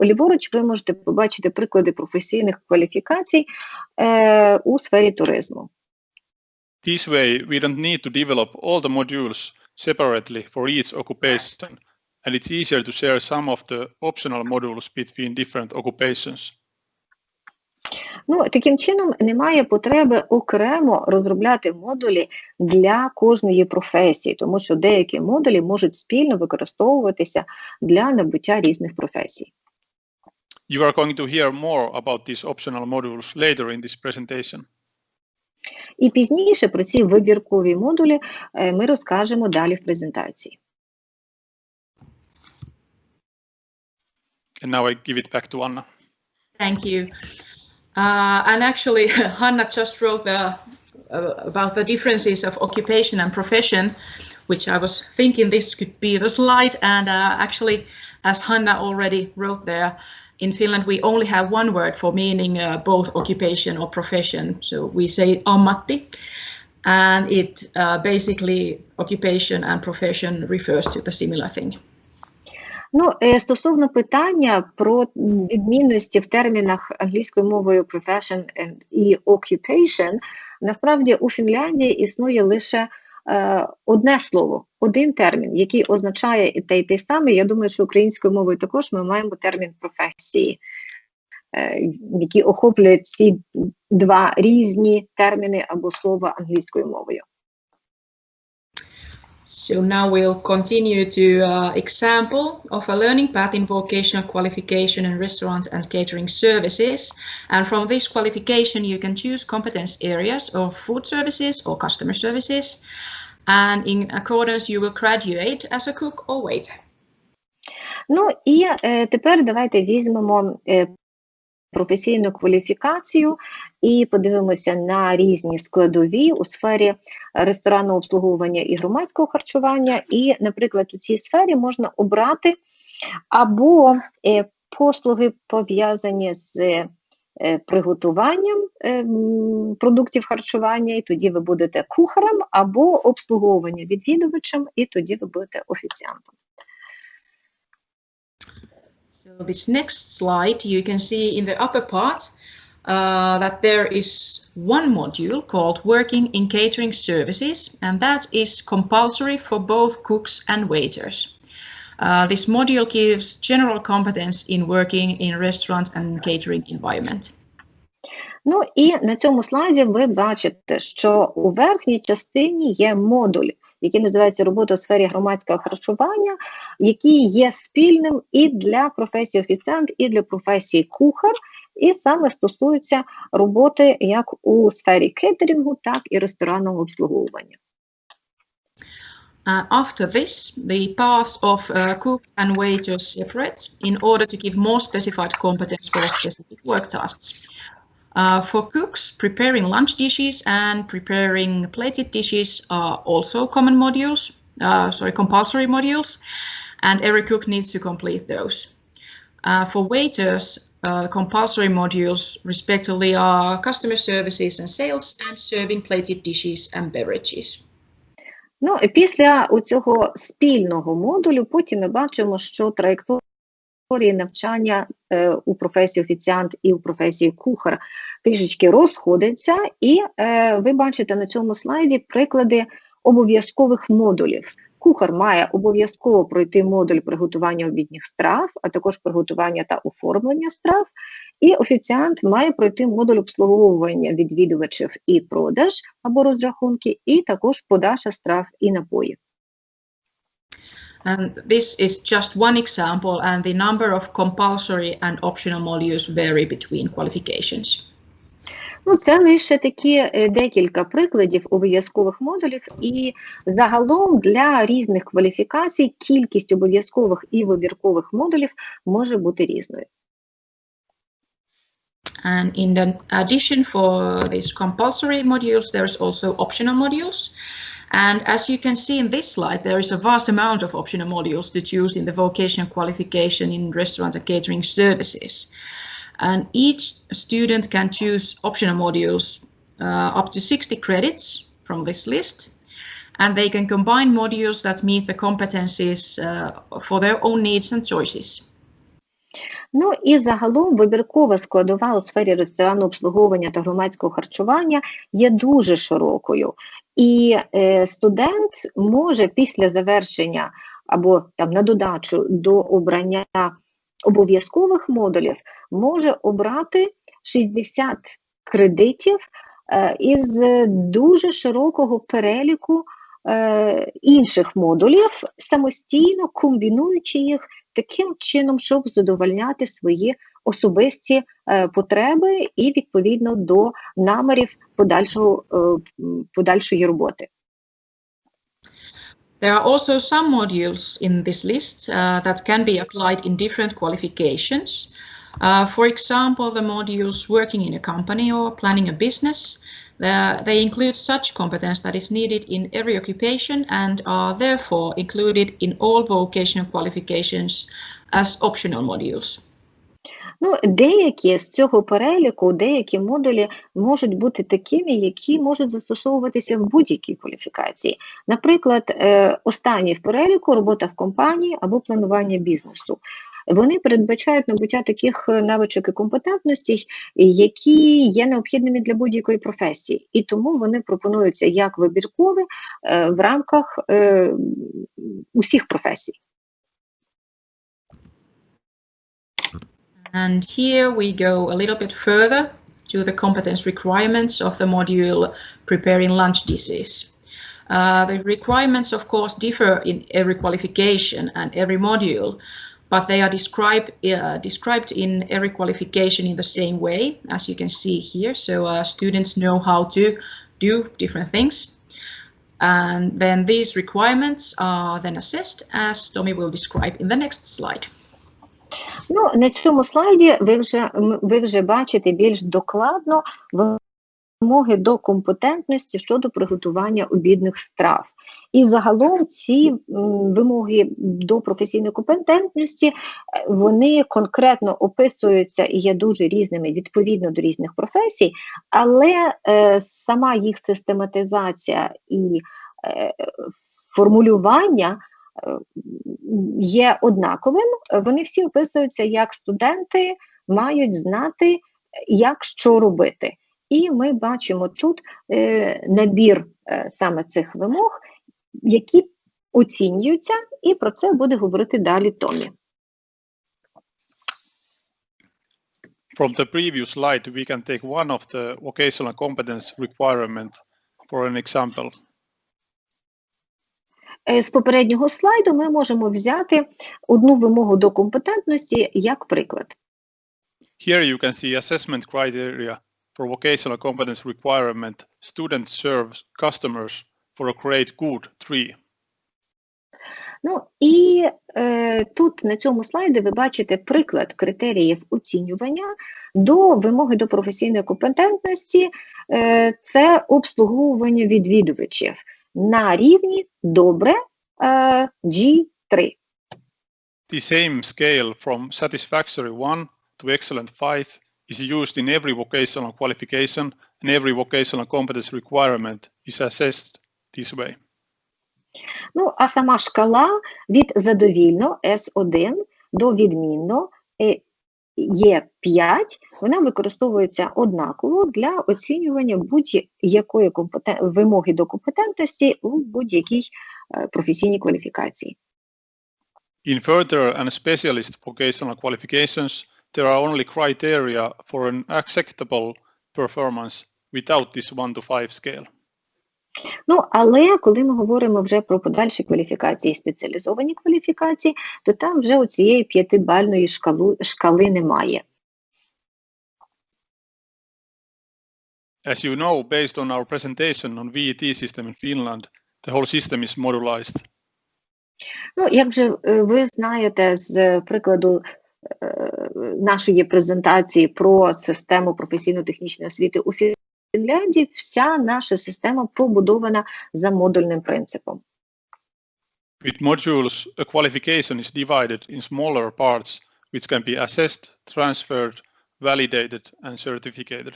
ліворуч ви можете побачити приклади професійних кваліфікацій у сфері туризму. This way, we don't need to develop all the modules separately for each occupation, and it's easier to share some of the optional modules between different occupations. Ну, таким чином, немає потреби окремо розробляти модулі для кожної професії, тому що деякі модулі можуть спільно використовуватися для набуття різних професій. You are going to hear more about these optional modules later in this presentation. І пізніше про ці вибіркові модулі ми розкажемо далі в презентації. And now I give it back to Anna. Thank you. And actually, Hanna just wrote about the differences of occupation and profession, which I was thinking this could be the slide. And actually, as Hanna already wrote there, in Finland we only have one word for meaning both occupation or profession. So we say ammatti, and it basically occupation and profession refers to the similar thing. Ну, стосовно питання про відмінності в термінах англійською мовою profession і occupation, насправді у Фінляндії існує лише одне слово, один термін, який означає і те саме. Я думаю, що українською мовою також ми маємо термін професії, який охоплює ці два різні терміни або слова англійською мовою. So now we'll continue to example of a learning path in vocational qualification in restaurant and catering services. And from this qualification, you can choose competence areas of food services or customer services. And in accordance, you will graduate as a cook or waiter. Ну і тепер давайте візьмемо професійну кваліфікацію і подивимося на різні складові у сфері ресторанного обслуговування і громадського харчування. І, наприклад, у цій сфері можна обрати або послуги, пов'язані з приготуванням продуктів харчування, і тоді ви будете кухарем, або обслуговування відвідувачем, і тоді ви будете офіціантом. So this next slide, you can see in the upper part that there is one module called Working in Catering Services, and that is compulsory for both cooks and waiters. This module gives general competence in working in restaurant and catering environment. Ну і на цьому слайді ви бачите, що у верхній частині є модуль, який називається «Робота у сфері громадського харчування», який є спільним і для професії офіціант, і для професії кухар, і саме стосується роботи як у сфері кейтерінгу, так і ресторанного обслуговування. After this, the paths of cook and waiters separate in order to give more specified competence for specific work tasks. For cooks, preparing lunch dishes and preparing plated dishes are also common modules, compulsory modules, and every cook needs to complete those. For waiters, compulsory modules respectively are customer services and sales and serving plated dishes and beverages. Ну, і після цього спільного модулю потім ми бачимо, що траєкторія навчання у професії офіціант і у професії кухар трішечки розходяться, і ви бачите на цьому слайді приклади обов'язкових модулів. Кухар має обов'язково пройти модуль приготування обідніх страв, а також приготування та оформлення страв, і офіціант має пройти модуль обслуговування відвідувачів і продаж або розрахунки, і також подача страв і напоїв. And this is just one example, and the number of compulsory and optional modules vary between qualifications. Ну, це лише такі декілька прикладів обов'язкових модулів, і загалом для різних кваліфікацій кількість обов'язкових і вибіркових модулів може бути різною. And in addition for these compulsory modules, there's also optional modules. And as you can see in this slide, there is a vast amount of optional modules to choose in the vocational qualification in restaurant and catering services. And each student can choose optional modules up to 60 credits from this list. And they can combine modules that meet the competencies for their own needs and choices. Ну і загалом вибіркова складова у сфері ресторанного обслуговування та громадського харчування є дуже широкою. І студент може після завершення або там на додачу до обрання обов'язкових модулів може обрати 60 кредитів із дуже широкого переліку інших модулів, самостійно комбінуючи їх таким чином, щоб задовольняти свої особисті потреби і відповідно до намірів подальшої роботи. There are also some modules in this list that can be applied in different qualifications. For example, the modules working in a company or planning a business. They include such competence that is needed in every occupation and are therefore included in all vocational qualifications as optional modules. Ну, деякі з цього переліку, деякі модулі можуть бути такими, які можуть застосовуватися в будь-якій кваліфікації. Наприклад, останній в переліку – робота в компанії або планування бізнесу. Вони передбачають набуття таких навичок і компетентностей, які є необхідними для будь-якої професії. І тому вони пропонуються як вибіркові в рамках усіх професій. And here we go a little bit further to the competence requirements of the module preparing lunch dishes. The requirements, of course, differ in every qualification and every module, but they are described in every qualification in the same way, as you can see here. So students know how to do different things. And then these requirements are then assessed, as Tommy will describe in the next slide. Ну, на цьому слайді ви вже бачите більш докладно вимоги до компетентності щодо приготування обідніх страв. І загалом ці вимоги до професійної компетентності, вони конкретно описуються і є дуже різними відповідно до різних професій, але сама їх систематизація і формулювання є однаковим. Вони всі описуються, як студенти мають знати, як що робити. І ми бачимо тут набір саме цих вимог, які оцінюються, і про це буде говорити далі Томі. From the previous slide, we can take one of the vocational competence requirement for an example. З попереднього слайду ми можемо взяти одну вимогу до компетентності як приклад. Here you can see assessment criteria for vocational competence requirement. Student serves customers for a great good 3. Ну і тут на цьому слайді ви бачите приклад критеріїв оцінювання до вимоги до професійної компетентності. Це обслуговування відвідувачів на рівні добре G3. The same scale from satisfactory 1 to excellent 5 is used in every vocational qualification, and every vocational competence requirement is assessed this way. Ну, а сама шкала від задовільно S1 до відмінно, є 5, вона використовується однаково для оцінювання будь-якої вимоги до компетентності у будь-якій професійній кваліфікації. In further and specialist vocational qualifications, there are only criteria for an acceptable performance without this 1 to 5 scale. Ну, але коли ми говоримо вже про подальші кваліфікації, спеціалізовані кваліфікації, то там вже у цієї 5-бальної шкали немає. As you know, based on our presentation on VET system in Finland, the whole system is modularized. Ну, як вже ви знаєте з прикладу нашої презентації про систему професійно-технічної освіти у Фінляндії, вся наша система побудована за модульним принципом. With modules, a qualification is divided in smaller parts which can be assessed, transferred, validated and certificated.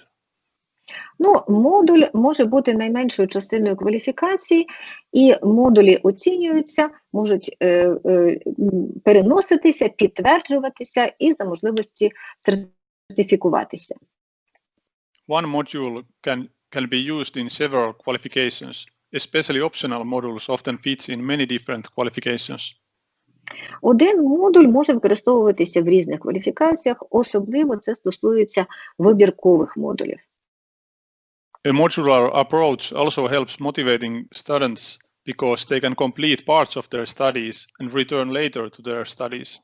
Ну, модуль може бути найменшою частиною кваліфікації, і модулі оцінюються, можуть переноситися, підтверджуватися і за можливості сертифікуватися. One module can be used in several qualifications, especially optional modules often fits in many different qualifications. Один модуль може використовуватися в різних кваліфікаціях, особливо це стосується вибіркових модулів. A modular approach also helps motivating students because they can complete parts of their studies and return later to their studies.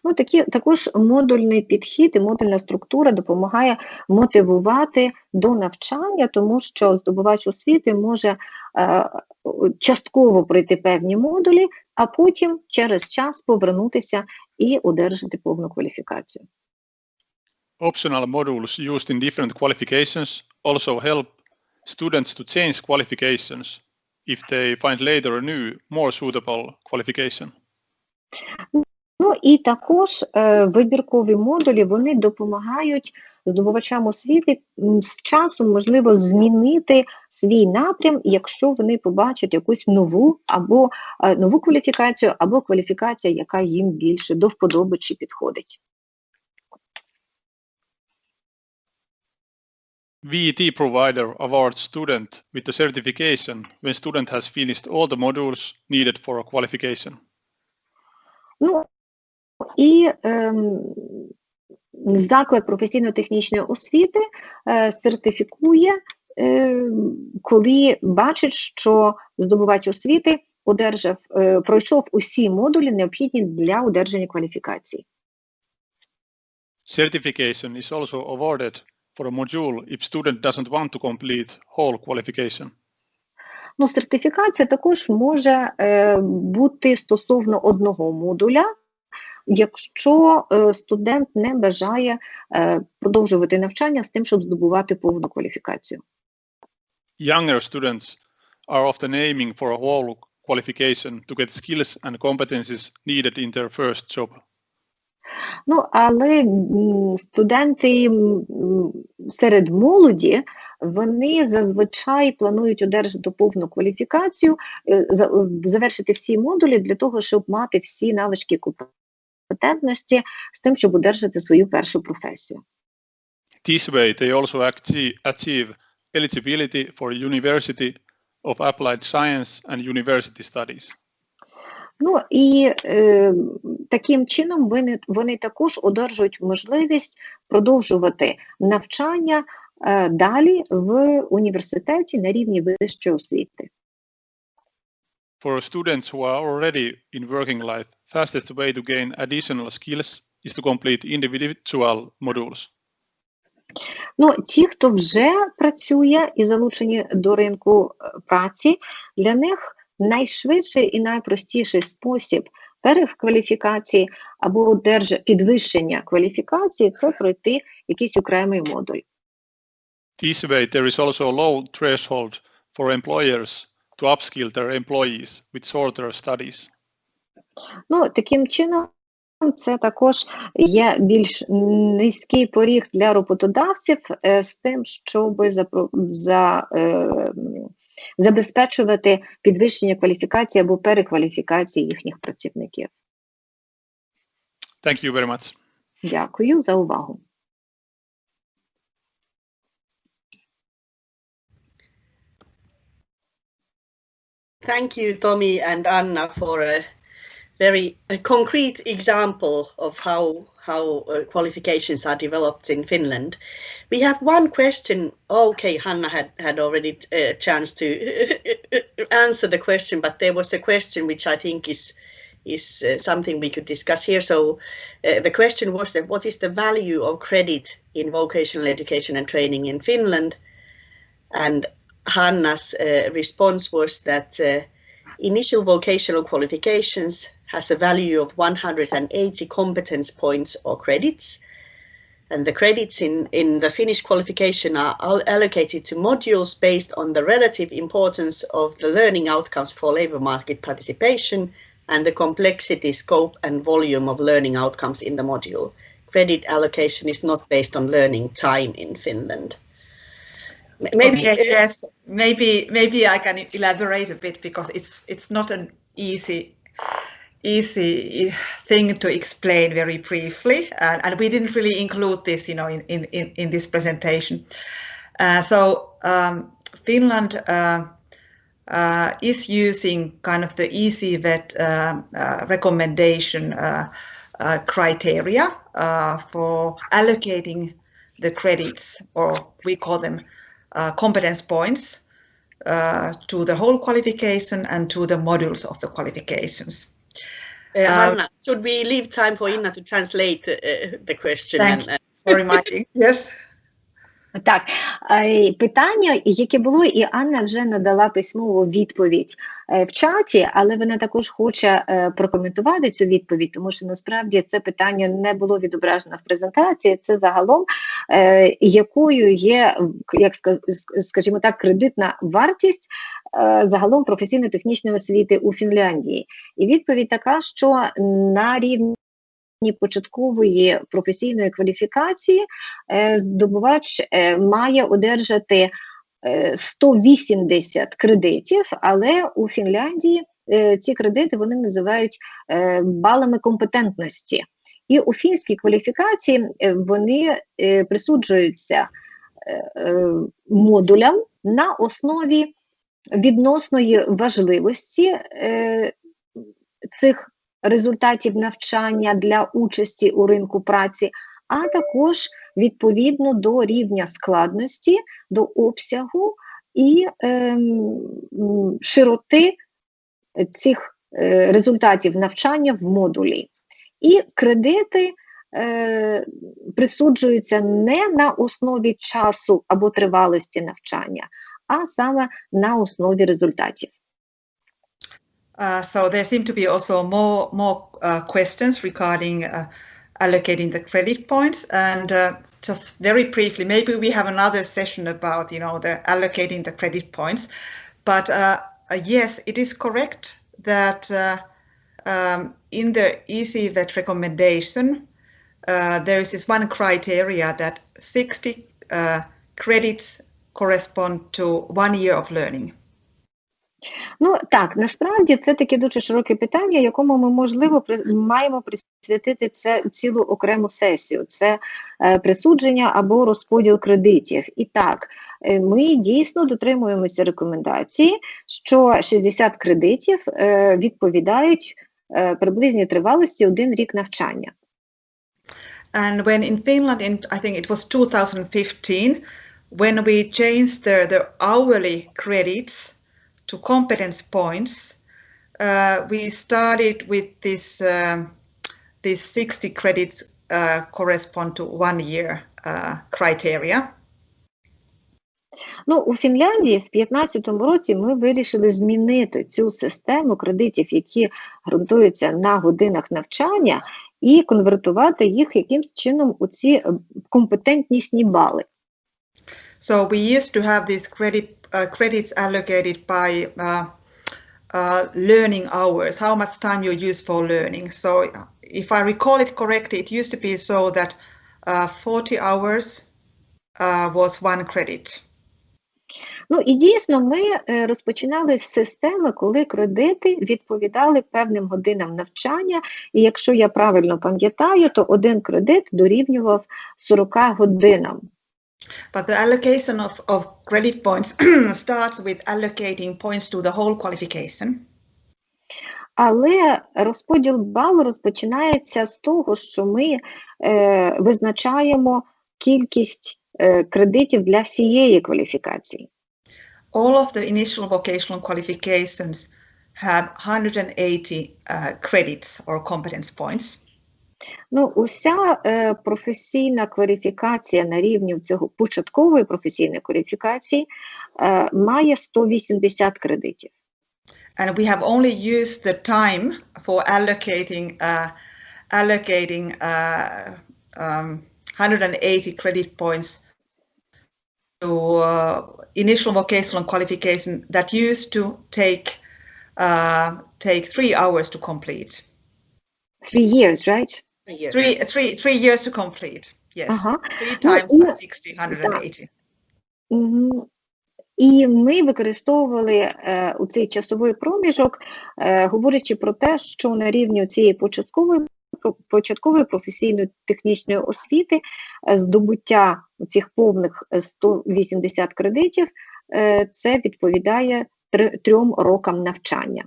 Ну, також модульний підхід і модульна структура допомагає мотивувати до навчання, тому що здобувач освіти може частково пройти певні модулі, а потім через час повернутися і одержати повну кваліфікацію. Optional modules used in different qualifications also help students to change qualifications if they find later a new, more suitable qualification. Ну і також вибіркові модулі, вони допомагають здобувачам освіти з часом, можливо, змінити свій напрям, якщо вони побачать якусь нову кваліфікацію, або кваліфікація, яка їм більше до вподоби чи підходить. VET provider awards student with the certification when student has finished all the modules needed for a qualification. Ну, і заклад професійно-технічної освіти сертифікує, коли бачить, що здобувач освіти пройшов усі модулі, необхідні для одержання кваліфікації. Certification is also awarded for a module if student doesn't want to complete whole qualification. Ну, сертифікація також може бути стосовно одного модуля, якщо студент не бажає продовжувати навчання з тим, щоб здобувати повну кваліфікацію. Younger students are often aiming for a whole qualification to get skills and competencies needed in their first job. Ну, але студенти серед молоді, вони зазвичай планують одержати повну кваліфікацію, завершити всі модулі для того, щоб мати всі навички компетентності з тим, щоб одержати свою першу професію. This way they also achieve eligibility for University of Applied Science and University Studies. Ну і таким чином вони також одержують можливість продовжувати навчання далі в університеті на рівні вищої освіти. For students who are already in working life, fastest way to gain additional skills is to complete individual modules. Ну, ті, хто вже працює і залучені до ринку праці, для них найшвидший і найпростіший спосіб перекваліфікації або підвищення кваліфікації – це пройти якийсь окремий модуль. This way there is also a low threshold for employers to upskill their employees with shorter studies. Ну, таким чином, це також є більш низький поріг для роботодавців з тим, щоб забезпечувати підвищення кваліфікації або перекваліфікації їхніх працівників. Thank you very much. Дякую за увагу. Thank you, Tommy and Anna, for a very concrete example of how qualifications are developed in Finland. We have one question. Okay, Hanna had already a chance to answer the question, but there was a question which I think is something we could discuss here. So the question was that what is the value of credit in vocational education and training in Finland? And Hanna's response was that initial vocational qualifications has a value of 180 competence points or credits. And the credits in the Finnish qualification are allocated to modules based on the relative importance of the learning outcomes for labour market participation and the complexity, scope and volume of learning outcomes in the module. Credit allocation is not based on learning time in Finland. Maybe, okay, yes, maybe I can elaborate a bit, because it's not an easy thing to explain very briefly, and we didn't really include this, in this presentation. Finland is using kind of the ECVET recommendation criteria for allocating the credits, or we call them competence points, to the whole qualification and to the modules of the qualifications. Hanna, should we leave time for Inna to translate the question? Thank you for reminding. Yes. Так, питання, яке було, і Анна вже надала письмову відповідь в чаті, але вона також хоче прокоментувати цю відповідь, тому що насправді це питання не було відображено в презентації, це загалом, якою є, як скажімо так, кредитна вартість загалом професійно-технічної освіти у Фінляндії. І відповідь така, що на рівні початкової професійної кваліфікації здобувач має одержати 180 кредитів, але у Фінляндії ці кредити вони називають балами компетентності. І у фінській кваліфікації вони присуджуються модулям на основі відносної важливості цих результатів навчання для участі у ринку праці, а також відповідно до рівня складності, до обсягу і широти цих результатів навчання в модулі. І кредити присуджуються не на основі часу або тривалості навчання, а саме на основі результатів. So there seem to be also more questions regarding allocating the credit points, and just very briefly, maybe we have another session about the allocating the credit points. But yes, it is correct that in the ECVET recommendation there is this one criteria that 60 credits correspond to 1 year of learning. Ну так, насправді це таке дуже широке питання, якому ми, можливо, маємо присвятити цілу окрему сесію. Це присудження або розподіл кредитів. І так, ми дійсно дотримуємося рекомендації, що 60 кредитів відповідають приблизній тривалості 1 рік навчання. And when in Finland, I think it was 2015, when we changed the hourly credits to competence points, we started with this 60 credits correspond to 1 year criteria. Ну, у Фінляндії в 2015 році ми вирішили змінити цю систему кредитів, які ґрунтуються на годинах навчання, і конвертувати їх якимсь чином у ці компетентнісні бали. So we used to have these credits allocated by learning hours, how much time you use for learning. So if I recall it correctly, it used to be so that 40 hours was 1 credit. Ну і дійсно ми розпочинали з системи, коли кредити відповідали певним годинам навчання, і якщо я правильно пам'ятаю, то один кредит дорівнював 40 годинам. But the allocation of credit points starts with allocating points to the whole qualification. Але розподіл балу розпочинається з того, що ми визначаємо кількість кредитів для всієї кваліфікації. All of the initial vocational qualifications have 180 credits or competence points. Ну, уся професійна кваліфікація на рівні цього початкової професійної кваліфікації має 180 кредитів. And we have only used the time for allocating 180 credit points to initial vocational qualification that used to take 3 hours to complete. 3 years, right? 3 years to complete. Yes. 3 times 60, 180. І ми використовували у цей часовий проміжок, говорячи про те, що на рівні цієї початкової професійної технічної освіти здобуття цих повних 180 кредитів, це відповідає 3 рокам навчання.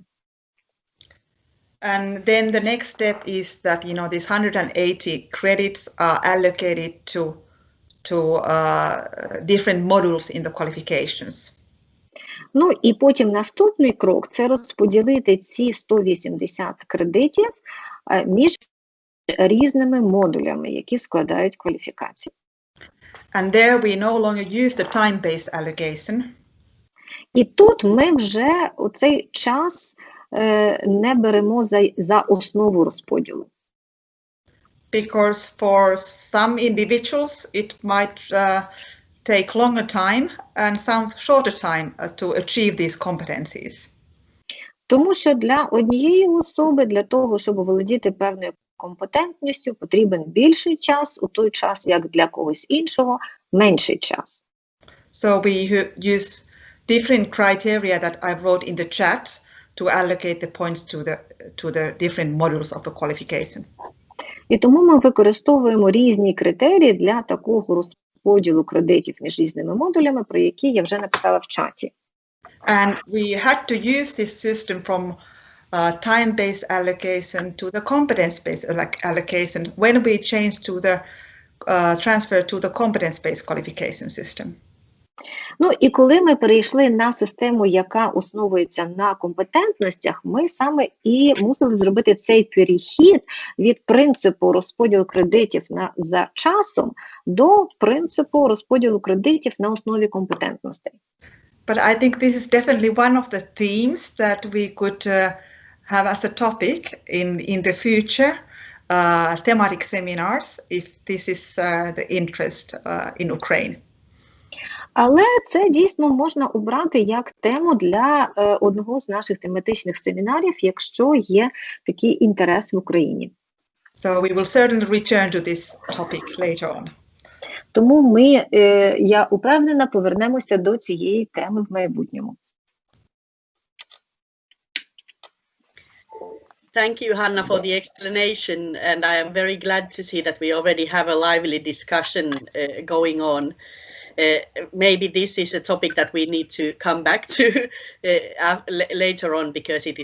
And then the next step is that, you know, these 180 credits are allocated to different modules in the qualifications. Ну і потім наступний крок – це розподілити ці 180 кредитів між різними модулями, які складають кваліфікацію. And there we no longer use the time-based allocation. І тут ми вже у цей час не беремо за основу розподілу. Because for some individuals it might take longer time and some shorter time to achieve these competencies. Тому що для однієї особи, для того, щоб володіти певною компетентністю, потрібен більший час, у той час, як для когось іншого, менший час. So we use different criteria that I wrote in the chat to allocate the points to the different modules of the qualification. І тому ми використовуємо різні критерії для такого розподілу кредитів між різними модулями, про які я вже написала в чаті. And we had to use this system from time-based allocation to the competence-based allocation when we changed to the transfer to the competence-based qualification system. Ну і коли ми перейшли на систему, яка основується на компетентностях, ми саме і мусили зробити цей перехід від принципу розподілу кредитів за часом до принципу розподілу кредитів на основі компетентностей. But I think this is definitely one of the themes that we could have as a topic in the future thematic seminars, if this is the interest in Ukraine. Але це дійсно можна обрати як тему для одного з наших тематичних семінарів, якщо є такий інтерес в Україні. So we will certainly return to this topic later on. Тому я упевнена, повернемося до цієї теми в майбутньому. Thank you, Hanna, for the explanation, and I am very glad to see that we already have a lively discussion going on. Maybe this is a topic that we need to come back to later on, because it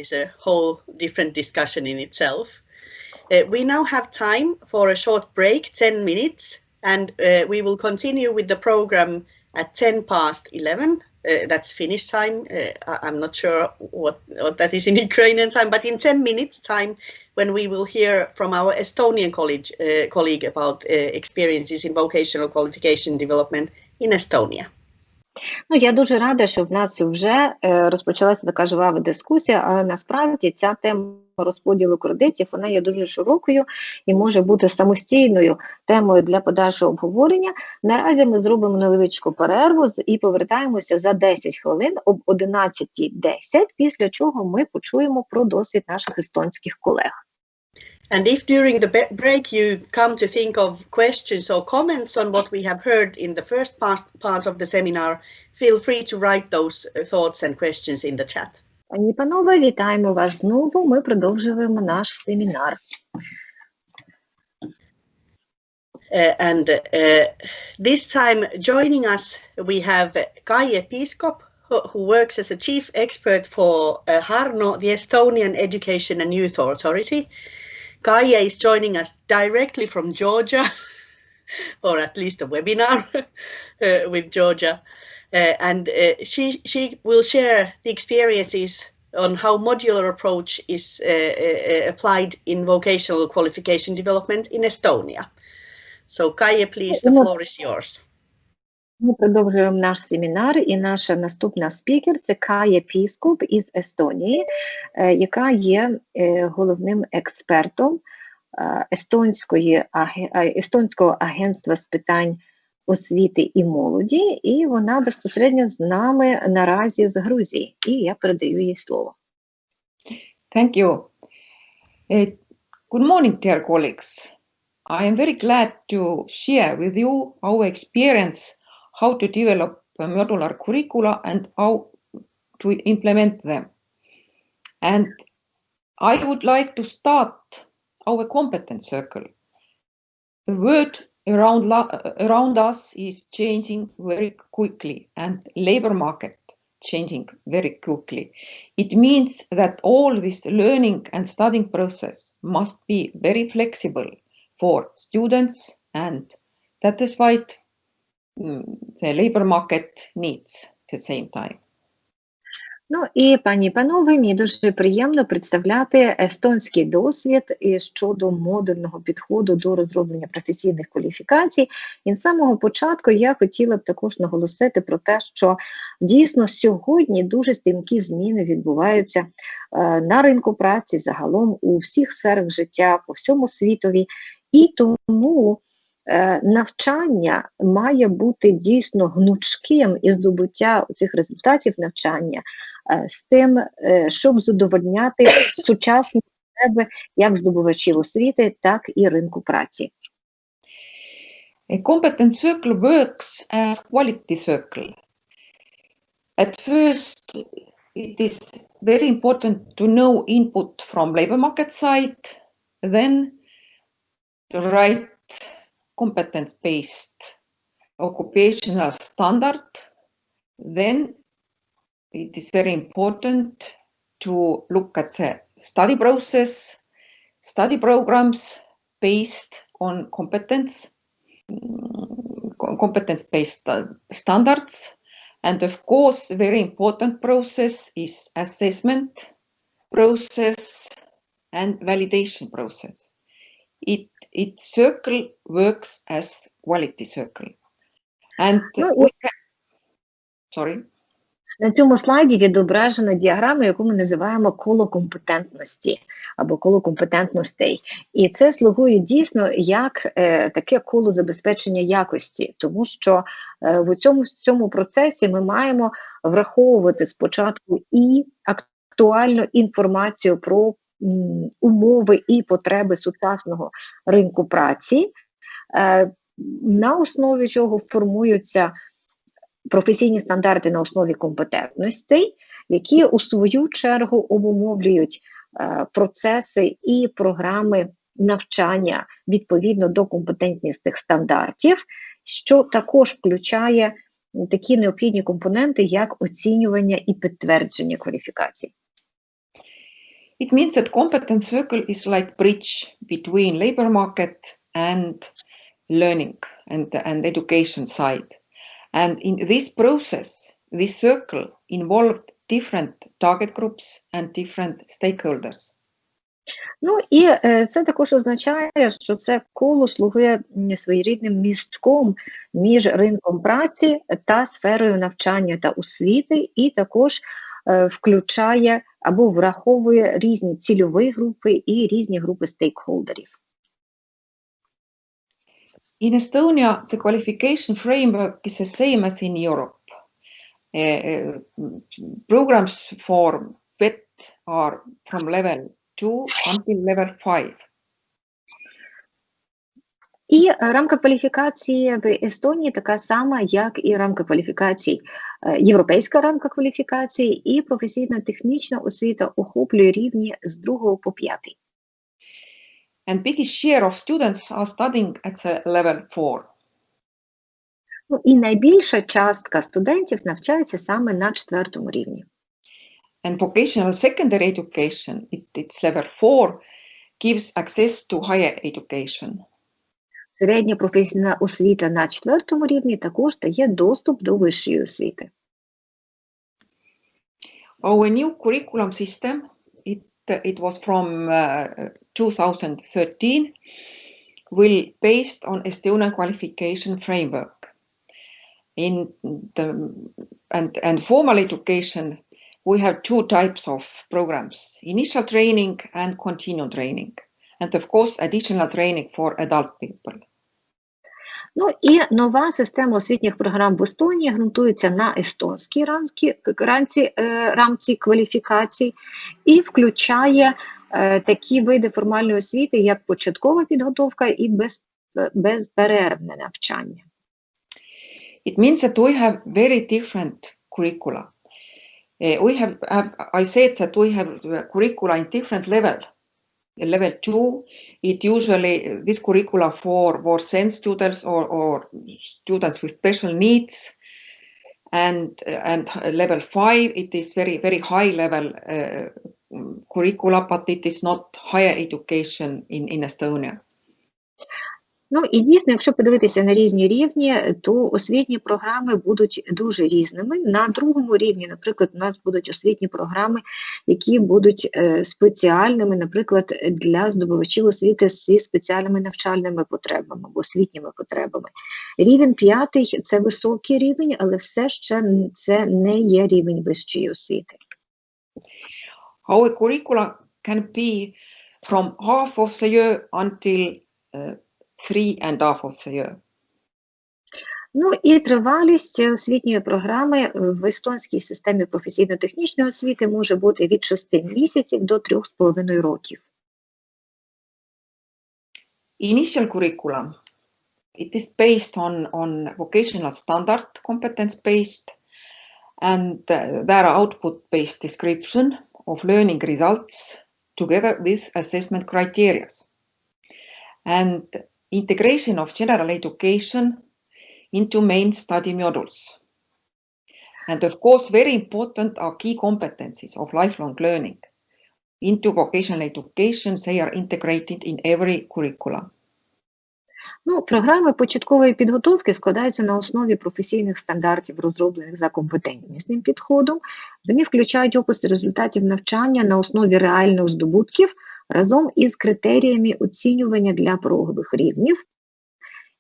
is a whole different discussion in itself. We now have time for a short break, 10 minutes, and we will continue with the program at 11:10. That's Finnish time. I'm not sure what that is in Ukrainian time, but in 10 minutes time, when we will hear from our Estonian colleague about experiences in vocational qualification development in Estonia. Ну, я дуже рада, що в нас вже розпочалася така жвава дискусія, але насправді ця тема розподілу кредитів, вона є дуже широкою і може бути самостійною темою для подальшого обговорення. Наразі ми зробимо невеличку перерву і повертаємося за 10 хвилин об 11:10, після чого ми почуємо про досвід наших естонських колег. And if during the break you come to think of questions or comments on what we have heard in the first part of the seminar, feel free to write those thoughts and questions in the chat. Пані і панове, вітаємо вас знову. Ми продовжуємо наш семінар. This time joining us we have Kaie Piiskop, who works as a chief expert for Harno, the Estonian Education and Youth Authority. Kaie is joining us directly from Georgia, or at least a webinar with Georgia. She will share the experiences on how modular approach is applied in vocational qualification development in Estonia. So Kaie, please, the floor is yours. Ми продовжуємо наш семінар, і наша наступна спікер – це Kaie Piiskop із Естонії, яка є головним експертом Естонського агентства з питань освіти і молоді, і вона безпосередньо з нами наразі з Грузії. І я передаю їй слово. Thank you. Good morning, dear colleagues. I am very glad to share with you our experience how to develop a modular curricula and how to implement them. And I would like to start our competence circle. The world around us is changing very quickly, and labor market changing very quickly. It means that all this learning and studying process must be very flexible for students and satisfied the labor market needs at the same time. Ну і, пані і панове, мені дуже приємно представляти естонський досвід щодо модульного підходу до розроблення професійних кваліфікацій. І з самого початку я хотіла б також наголосити про те, що дійсно сьогодні дуже стрімкі зміни відбуваються на ринку праці, загалом у всіх сферах життя, по всьому світові. І тому навчання має бути дійсно гнучким і здобуття цих результатів навчання з тим, щоб задовольняти сучасні потреби як здобувачів освіти, так і ринку праці. A competence circle works as quality circle. At first, it is very important to know input from labor market side, then to write competence-based occupational standard. Then it is very important to look at the study process, study programs based on competence-based standards. And of course, very important process is assessment process and validation process. It circle works as quality circle. And we can... Sorry. На цьому слайді відображена діаграма, яку ми називаємо коло компетентності або коло компетентностей. І це слугує дійсно як таке коло забезпечення якості, тому що в цьому процесі ми маємо враховувати спочатку і актуальну інформацію про умови і потреби сучасного ринку праці, на основі чого формуються професійні стандарти на основі компетентностей, які у свою чергу обумовлюють процеси і програми навчання відповідно до компетентності стандартів, що також включає такі необхідні компоненти, як оцінювання і підтвердження кваліфікацій. It means that competence circle is like bridge between labor market and learning and education side. And in this process, this circle involved different target groups and different stakeholders. Ну і це також означає, що це коло слугує своєрідним містком між ринком праці та сферою навчання та освіти, і також включає або враховує різні цільові групи і різні групи стейкхолдерів. In Estonia, the qualification framework is the same as in Europe. Programs for PET are from level 2 until level 5. І рамка кваліфікації в Естонії така сама, як і рамка кваліфікацій, європейська рамка кваліфікацій, і професійно-технічна освіта охоплює рівні з 2 по 5. And biggest share of students are studying at the level 4. Ну, і найбільша частка студентів навчається саме на 4-му рівні. And vocational secondary education, it's level 4, gives access to higher education. Середня професійна освіта на 4-му рівні також дає доступ до вищої освіти. Our new curriculum system, it was from 2013, will based on Estonian qualification framework. And formal education, we have 2 types of programs: initial training and continuing training, and of course additional training for adult people. Ну і нова система освітніх програм в Естонії ґрунтується на естонській рамці кваліфікацій і включає такі види формальної освіти, як початкова підготовка і безперервне навчання. It means that we have very different curricula. I said that we have curricula in different level. Level 2, it usually this curricula for SEN students or students with special needs, and level 5, it is very high level curricula, but it is not higher education in Estonia. Ну і дійсно, якщо подивитися на різні рівні, то освітні програми будуть дуже різними. На 2-му рівні, наприклад, у нас будуть освітні програми, які будуть спеціальними, наприклад, для здобувачів освіти зі спеціальними навчальними потребами або освітніми потребами. Рівень 5 – це високий рівень, але все ще це не є рівень вищої освіти. Our curricula can be from half of the year until 3.5 of the year. Ну і тривалість освітньої програми в естонській системі професійно-технічної освіти може бути від 6 місяців до 3,5 років. Initial curriculum, it is based on vocational standard, competence-based, and there are output-based description of learning results together with assessment criteria. And integration of general education into main study modules. And of course, very important are key competencies of lifelong learning. Into vocational education, they are integrated in every curriculum. Ну, програми початкової підготовки складаються на основі професійних стандартів, розроблених за компетентнісним підходом. Вони включають опис результатів навчання на основі реальних здобутків разом із критеріями оцінювання для порогових рівнів.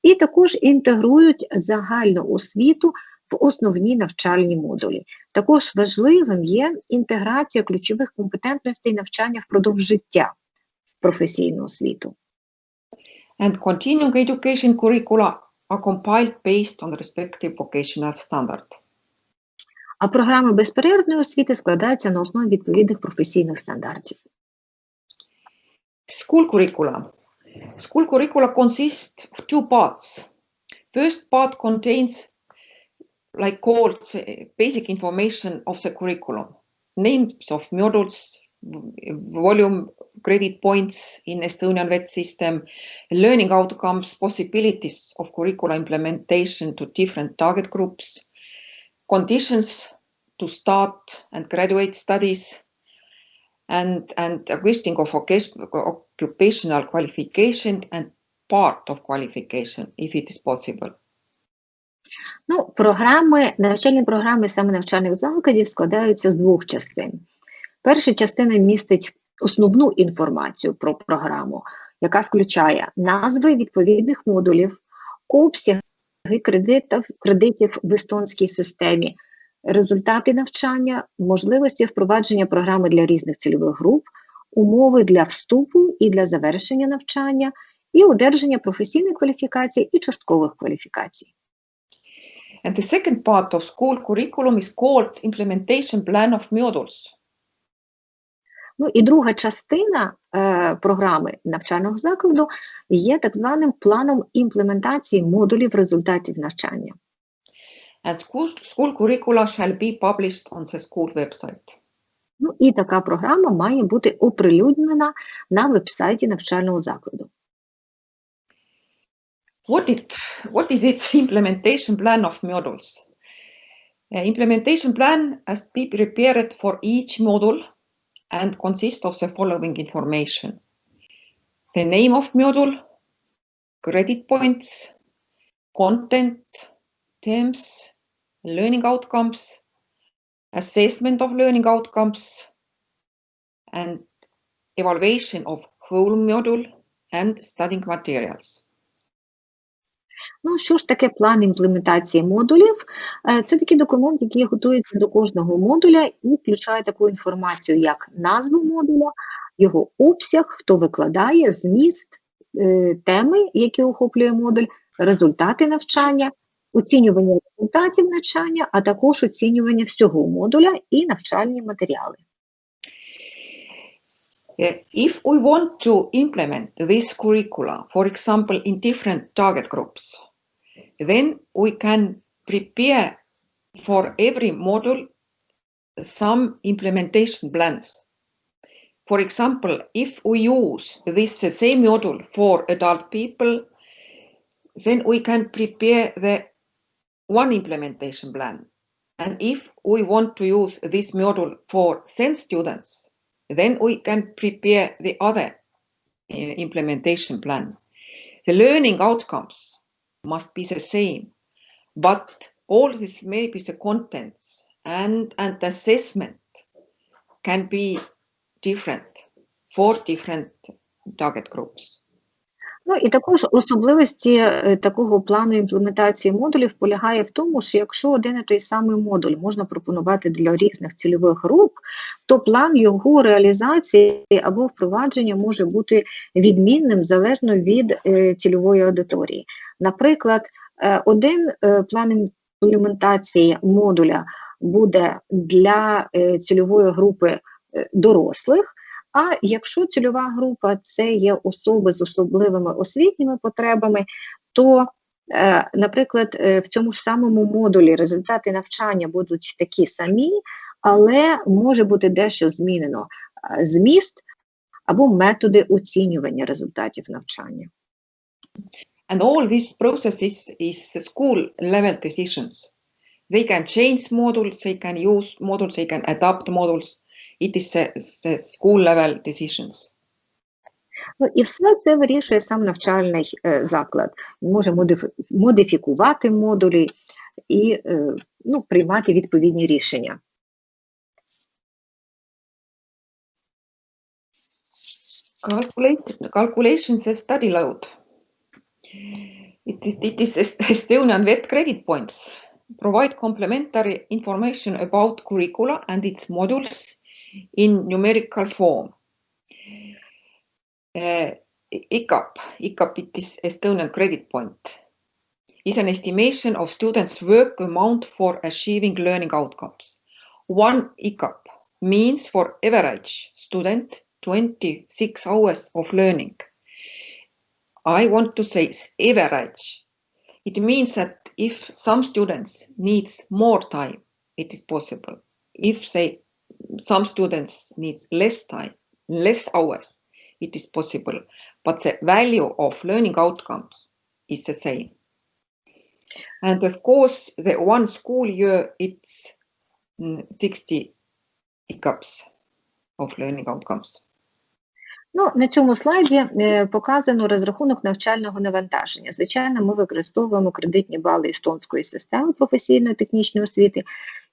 І також інтегрують загальну освіту в основні навчальні модулі. Також важливим є інтеграція ключових компетентностей навчання впродовж життя в професійну освіту. And continuing education curricula are compiled based on the respective vocational standard. А програми безперервної освіти складаються на основі відповідних професійних стандартів. School curricula. School curricula consists of 2 parts. First part contains called basic information of the curriculum. Names of modules, volume, credit points in Estonian VET system, learning outcomes, possibilities of curricula implementation to different target groups, conditions to start and graduate studies, and a listing of occupational qualification and part of qualification, if it is possible. Ну, навчальні програми саме навчальних закладів складаються з 2 частин. Перша частина містить основну інформацію про програму, яка включає назви відповідних модулів, обсяги кредитів в естонській системі, результати навчання, можливості впровадження програми для різних цільових груп, умови для вступу і для завершення навчання, і одержання професійних кваліфікацій і часткових кваліфікацій. And the second part of school curriculum is called implementation plan of modules. Ну і друга частина програми навчального закладу є так званим планом імплементації модулів результатів навчання. And school curricula shall be published on the school website. Ну і така програма має бути оприлюднена на веб-сайті навчального закладу. What is its implementation plan of modules? Implementation plan has been prepared for each module and consists of the following information: the name of module, credit points, content, themes, learning outcomes, assessment of learning outcomes, and evaluation of whole module and studying materials. Ну, що ж таке план імплементації модулів? Це такий документ, який готується до кожного модуля і включає таку інформацію, як назву модуля, його обсяг, хто викладає, зміст, теми, які охоплює модуль, результати навчання, оцінювання результатів навчання, а також оцінювання всього модуля і навчальні матеріали. If we want to implement this curricula, for example, in different target groups, then we can prepare for every module some implementation plans. For example, if we use this same module for adult people, then we can prepare the one implementation plan. And if we want to use this module for SEN students, then we can prepare the other implementation plan. The learning outcomes must be the same, but all this maybe the contents and assessment can be different for different target groups. Ну і також особливості такого плану імплементації модулів полягає в тому, що якщо один і той самий модуль можна пропонувати для різних цільових груп, то план його реалізації або впровадження може бути відмінним залежно від цільової аудиторії. Наприклад, один план імплементації модуля буде для цільової групи дорослих, а якщо цільова група – це є особи з особливими освітніми потребами, то, наприклад, в цьому ж самому модулі результати навчання будуть такі самі, але може бути дещо змінено зміст або методи оцінювання результатів навчання. And all these processes is school level decisions. They can change modules, they can use modules, they can adapt modules. It is the school level decisions. Ну, і все це вирішує сам навчальний заклад. Він може модифікувати модулі і приймати відповідні рішення. Calculations and study load. It is Estonian web credit points. Provide complementary information about curricula and its modules in numerical form. ICAP, it is Estonian credit point, is an estimation of students' work amount for achieving learning outcomes. One ICAP means for average student 26 hours of learning. I want to say average. It means that if some students needs more time, it is possible. If some students needs less time, less hours, it is possible. But the value of learning outcomes is the same. And of course, the one school year, it's 60 ICAPs of learning outcomes. Ну, на цьому слайді показано розрахунок навчального навантаження. Звичайно, ми використовуємо кредитні бали естонської системи професійної технічної освіти,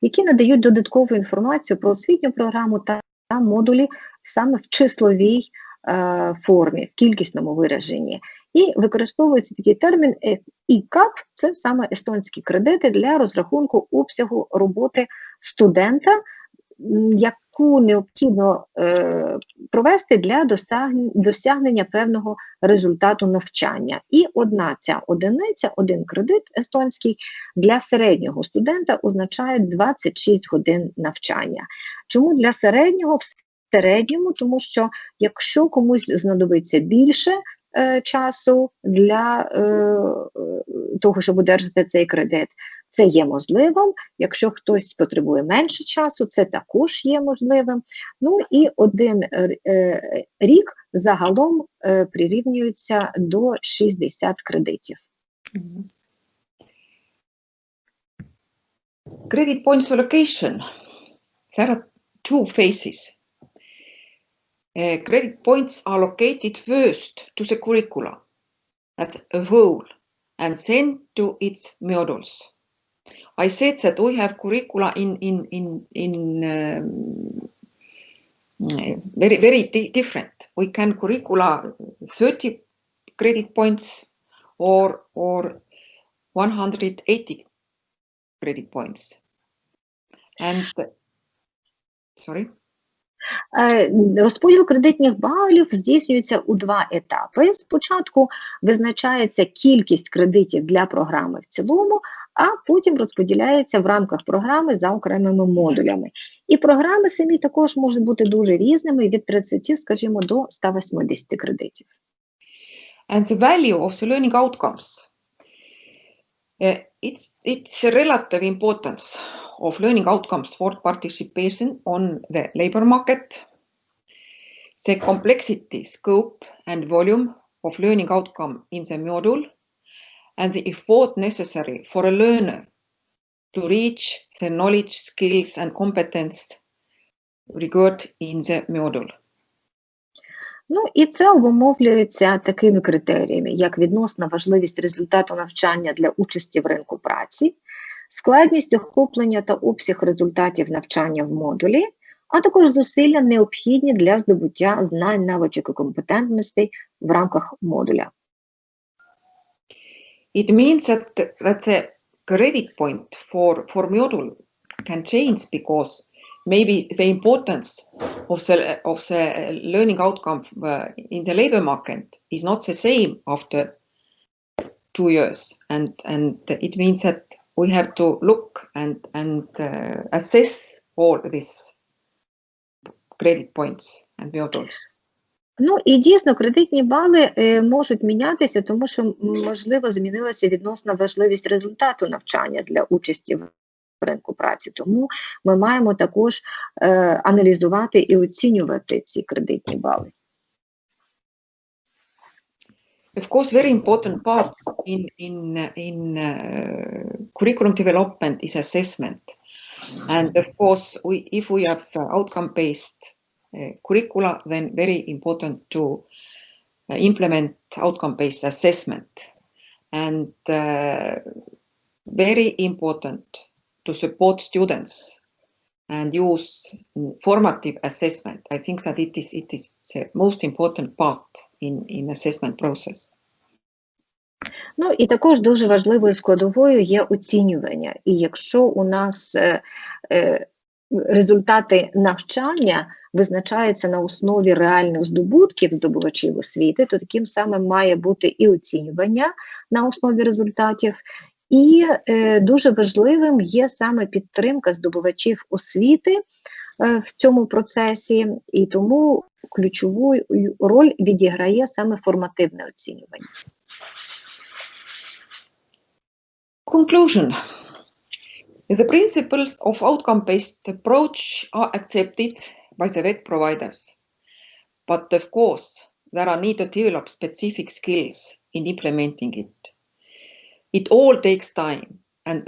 які надають додаткову інформацію про освітню програму та модулі саме в числовій формі, в кількісному вираженні. І використовується такий термін ICAP – це саме естонські кредити для розрахунку обсягу роботи студента, яку необхідно провести для досягнення певного результату навчання. І одна ця одиниця, один кредит естонський для середнього студента означає 26 годин навчання. Чому для середнього? середньому, тому що якщо комусь знадобиться більше часу для того, щоб одержати цей кредит, це є можливим. Якщо хтось потребує менше часу, це також є можливим. Ну і 1 рік загалом прирівнюється до 60 кредитів. Credit points allocation. There are 2 phases. Credit points are allocated first to the curricula as a whole and then to its modules. I said that we have curricula in very different. We can curricula 30 credit points or 180 credit points. And sorry. Розподіл кредитних балів здійснюється у 2 етапи. Спочатку визначається кількість кредитів для програми в цілому, а потім розподіляється в рамках програми за окремими модулями. І програми самі також можуть бути дуже різними, від 30, скажімо, до 180 кредитів. And the value of the learning outcomes. It's a relative importance of learning outcomes for participation on the labor market. The complexity, scope and volume of learning outcome in the module and the effort necessary for a learner to reach the knowledge, skills and competence required in the module. Ну і це обумовлюється такими критеріями, як відносна важливість результату навчання для участі в ринку праці, складність охоплення та обсяг результатів навчання в модулі, а також зусилля необхідні для здобуття знань, навичок і компетентностей в рамках модуля. It means that the credit point for module can change because maybe the importance of the learning outcome in the labor market is not the same after 2 years, and it means that we have to look and assess all these credit points and modules. Ну і дійсно кредитні бали можуть мінятися, тому що, можливо, змінилася відносна важливість результату навчання для участі в ринку праці. Тому ми маємо також аналізувати і оцінювати ці кредитні бали. Of course, very important part in curriculum development is assessment. And of course, if we have outcome-based curricula, then very important to implement outcome-based assessment. And very important to support students and use formative assessment. I think that it is the most important part in assessment process. Ну і також дуже важливою складовою є оцінювання. І якщо у нас результати навчання визначаються на основі реальних здобутків здобувачів освіти, то таким самим має бути і оцінювання на основі результатів. І дуже важливим є саме підтримка здобувачів освіти в цьому процесі, і тому ключову роль відіграє саме формативне оцінювання. Conclusion. The principles of outcome-based approach are accepted by the web providers. But of course, there are need to develop specific skills in implementing it. It all takes time, and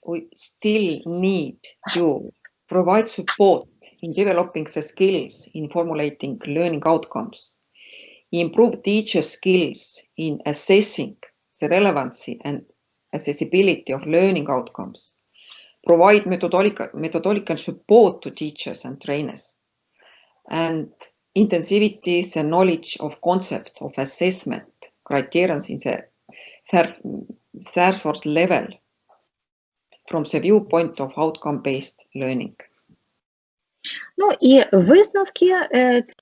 we still need to provide support in developing the skills in formulating learning outcomes, improve teacher skills in assessing the relevancy and accessibility of learning outcomes, provide methodological support to teachers and trainers, and intensivity the knowledge of concept of assessment criteria in the third level from the viewpoint of outcome-based learning. Ну і висновки –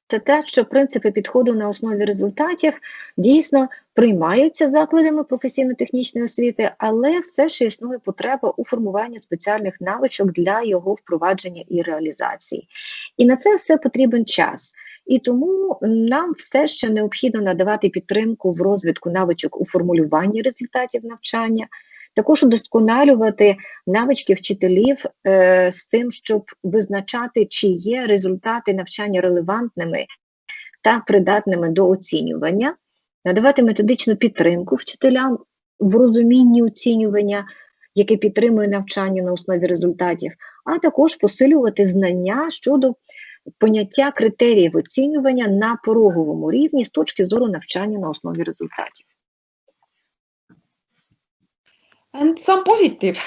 це те, що принципи підходу на основі результатів дійсно приймаються закладами професійно-технічної освіти, але все ще існує потреба у формуванні спеціальних навичок для його впровадження і реалізації. І на це все потрібен час. І тому нам все ще необхідно надавати підтримку в розвитку навичок у формулюванні результатів навчання, також удосконалювати навички вчителів з тим, щоб визначати, чи є результати навчання релевантними та придатними до оцінювання, надавати методичну підтримку вчителям в розумінні оцінювання, яке підтримує навчання на основі результатів, а також посилювати знання щодо поняття критеріїв оцінювання на пороговому рівні з точки зору навчання на основі результатів. And some positive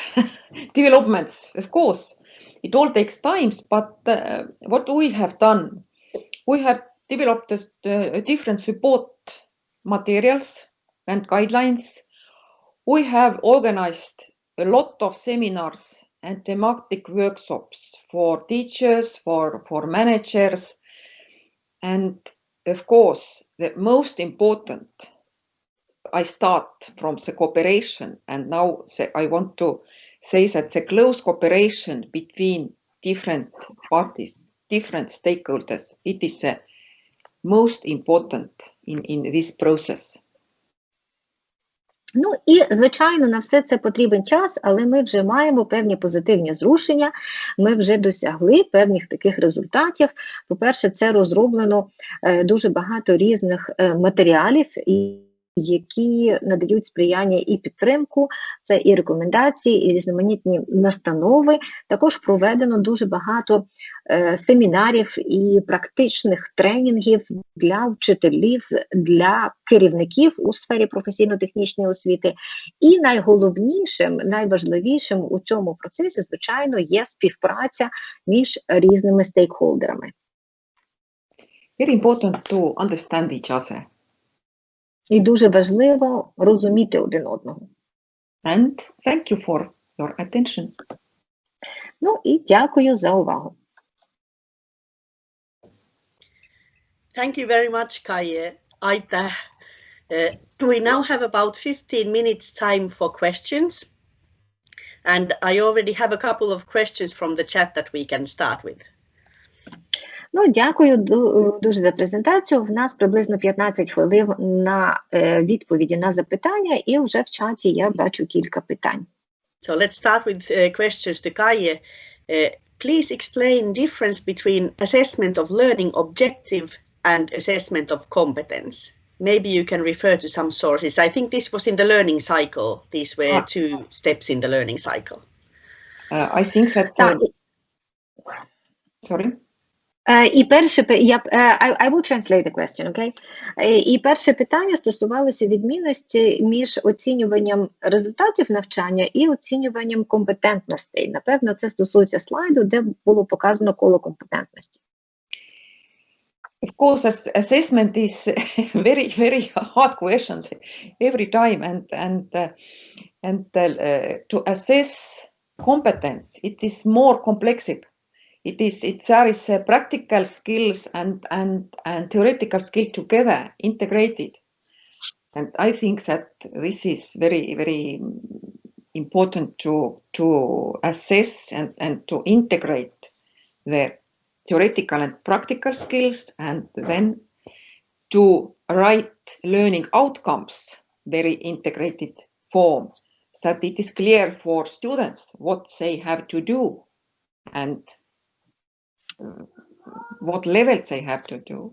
developments, of course. It all takes time, but what we have done, we have developed different support materials and guidelines. We have organized a lot of seminars and thematic workshops for teachers, for managers, and of course, the most important, I start from the cooperation, and now I want to say that the close cooperation between different parties, different stakeholders, it is the most important in this process. Ну і, звичайно, на все це потрібен час, але ми вже маємо певні позитивні зрушення, ми вже досягли певних таких результатів. По-перше, це розроблено дуже багато різних матеріалів, які надають сприяння і підтримку, це і рекомендації, і різноманітні настанови. Також проведено дуже багато семінарів і практичних тренінгів для вчителів, для керівників у сфері професійно-технічної освіти. І найголовнішим, найважливішим у цьому процесі, звичайно, є співпраця між різними стейкхолдерами. Very important to understand each other. І дуже важливо розуміти один одного. And thank you for your attention. Ну і дякую за увагу. Thank you very much, Kaije. Aitäh. We now have about 15 minutes time for questions. And I already have a couple of questions from the chat that we can start with. Ну, дякую дуже за презентацію. В нас приблизно 15 хвилин на відповіді на запитання, і вже в чаті я бачу кілька питань. So let's start with questions to Kaije. Please explain difference between assessment of learning objective and assessment of competence. Maybe you can refer to some sources. I think this was in the learning cycle. These were two steps in the learning cycle. I think that... Sorry? І перше, I will translate the question, okay? І перше питання стосувалося відмінності між оцінюванням результатів навчання і оцінюванням компетентностей. Напевно, це стосується слайду, де було показано коло компетентності. Of course, assessment is very, very hard questions every time, and to assess competence, it is more complex. There is practical skills and theoretical skills together, integrated. And I think that this is very, very important to assess and to integrate the theoretical and practical skills, and then to write learning outcomes, very integrated form, so that it is clear for students what they have to do and what levels they have to do.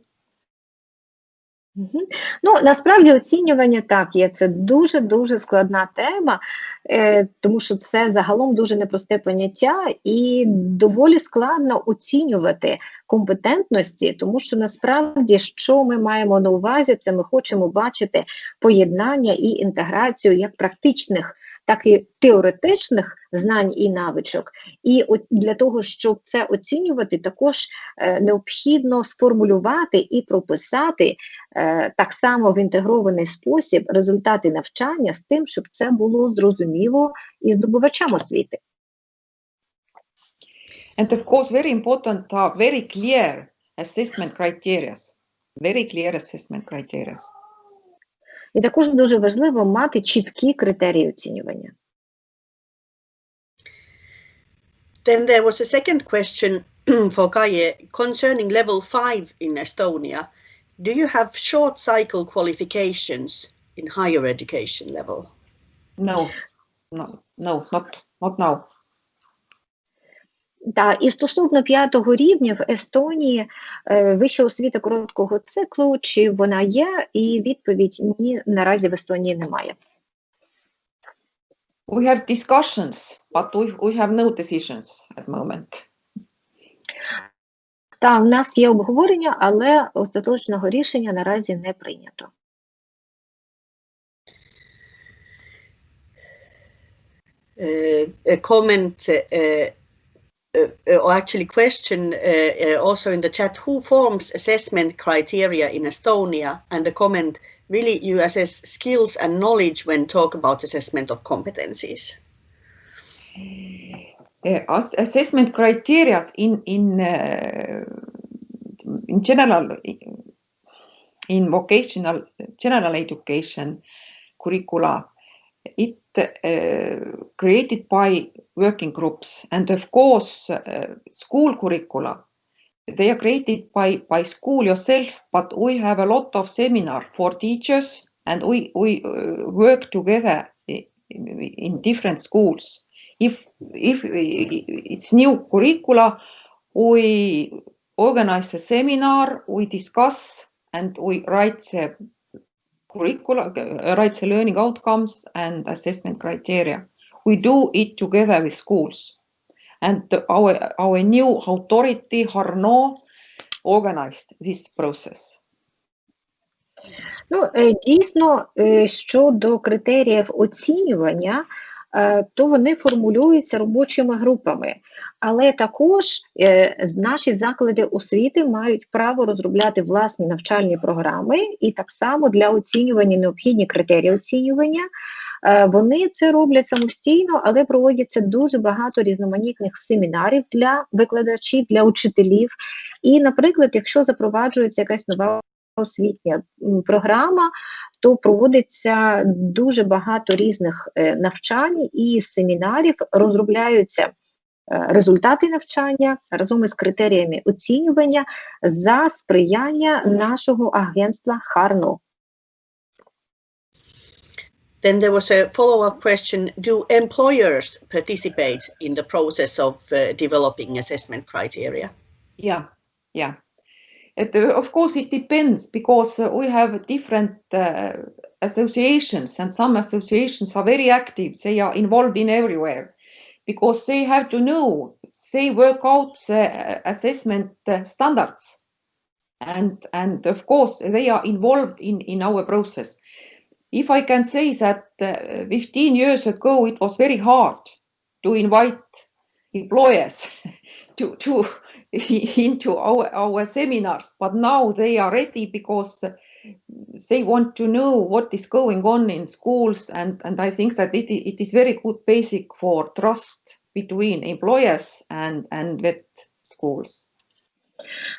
Ну, насправді оцінювання, так, є, це дуже-дуже складна тема, тому що це загалом дуже непросте поняття і доволі складно оцінювати компетентності, тому що насправді, що ми маємо на увазі, це ми хочемо бачити поєднання і інтеграцію як практичних, так і теоретичних знань і навичок. І для того, щоб це оцінювати, також необхідно сформулювати і прописати так само в інтегрований спосіб результати навчання з тим, щоб це було зрозуміло і здобувачам освіти. And of course, very important are very clear assessment criteria. Very clear assessment criteria. І також дуже важливо мати чіткі критерії оцінювання. Then there was a second question for Kaie concerning level 5 in Estonia. Do you have short cycle qualifications in higher education level? No, not now. Так, і стосовно 5-го рівня в Естонії вища освіта короткого циклу, чи вона є, і відповідь ні, наразі в Естонії немає. We have discussions, but we have no decisions at the moment. Так, у нас є обговорення, але остаточного рішення наразі не прийнято. A comment or actually question also in the chat, who forms assessment criteria in Estonia? And the comment, really you assess skills and knowledge when talk about assessment of competencies? Assessment criteria in general, in vocational general education curricula, it created by working groups, and of course school curricula, they are created by school yourself, but we have a lot of seminar for teachers, and we work together in different schools. If it's new curricula, we organize a seminar, we discuss, and we write the curricula, write the learning outcomes and assessment criteria. We do it together with schools. And our new authority, Harno, organized this process. Ну, дійсно, щодо критеріїв оцінювання, то вони формулюються робочими групами. Але також наші заклади освіти мають право розробляти власні навчальні програми, і так само для оцінювання необхідні критерії оцінювання. Вони це роблять самостійно, але проводяться дуже багато різноманітних семінарів для викладачів, для учителів. І, наприклад, якщо запроваджується якась нова освітня програма, то проводиться дуже багато різних навчань і семінарів, розробляються результати навчання разом із критеріями оцінювання за сприяння нашого агентства Харно. Then there was a follow-up question, do employers participate in the process of developing assessment criteria? Yeah. Of course, it depends, because we have different associations, and some associations are very active. They are involved in everywhere, because they have to know, they work out the assessment standards, and of course they are involved in our process. If I can say that 15 years ago it was very hard to invite employers to into our seminars, but now they are ready, because they want to know what is going on in schools, and I think that it is very good basic for trust between employers and vet schools.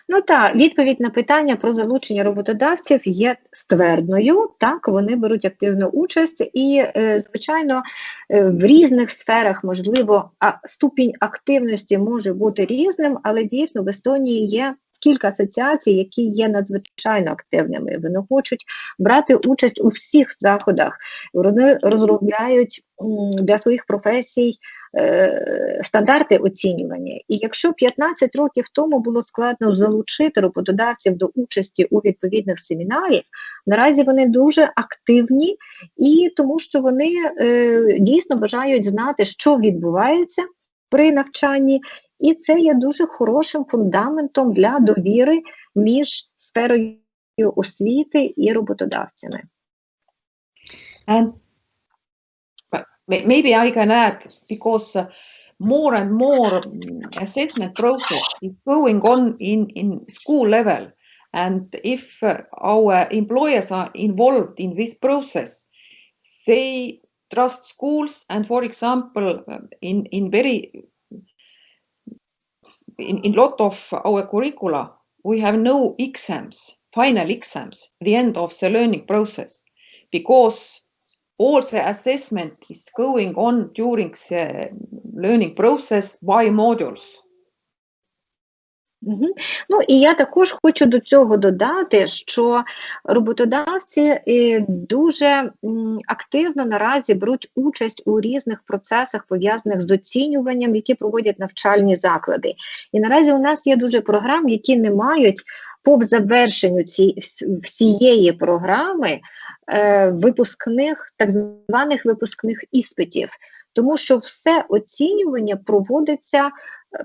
Ну так, відповідь на питання про залучення роботодавців є ствердною. Так, вони беруть активну участь і, звичайно, в різних сферах, можливо, ступінь активності може бути різним, але дійсно в Естонії є кілька асоціацій, які є надзвичайно активними. Вони хочуть брати участь у всіх заходах. Вони розробляють для своїх професій стандарти оцінювання. І якщо 15 років тому було складно залучити роботодавців до участі у відповідних семінарів, наразі вони дуже активні, і тому що вони дійсно бажають знати, що відбувається при навчанні, і це є дуже хорошим фундаментом для довіри між сферою освіти і роботодавцями. And maybe I can add, because more and more assessment process is going on in school level, and if our employers are involved in this process, they trust schools, and for example, in very in lot of our curricula, we have no exams, final exams, the end of the learning process, because all the assessment is going on during the learning process by modules. Ну, і я також хочу до цього додати, що роботодавці дуже активно наразі беруть участь у різних процесах, пов'язаних з оцінюванням, які проводять навчальні заклади. І наразі у нас є дуже програм, які не мають по завершенню всієї програми випускних, так званих випускних іспитів. Тому що все оцінювання проводиться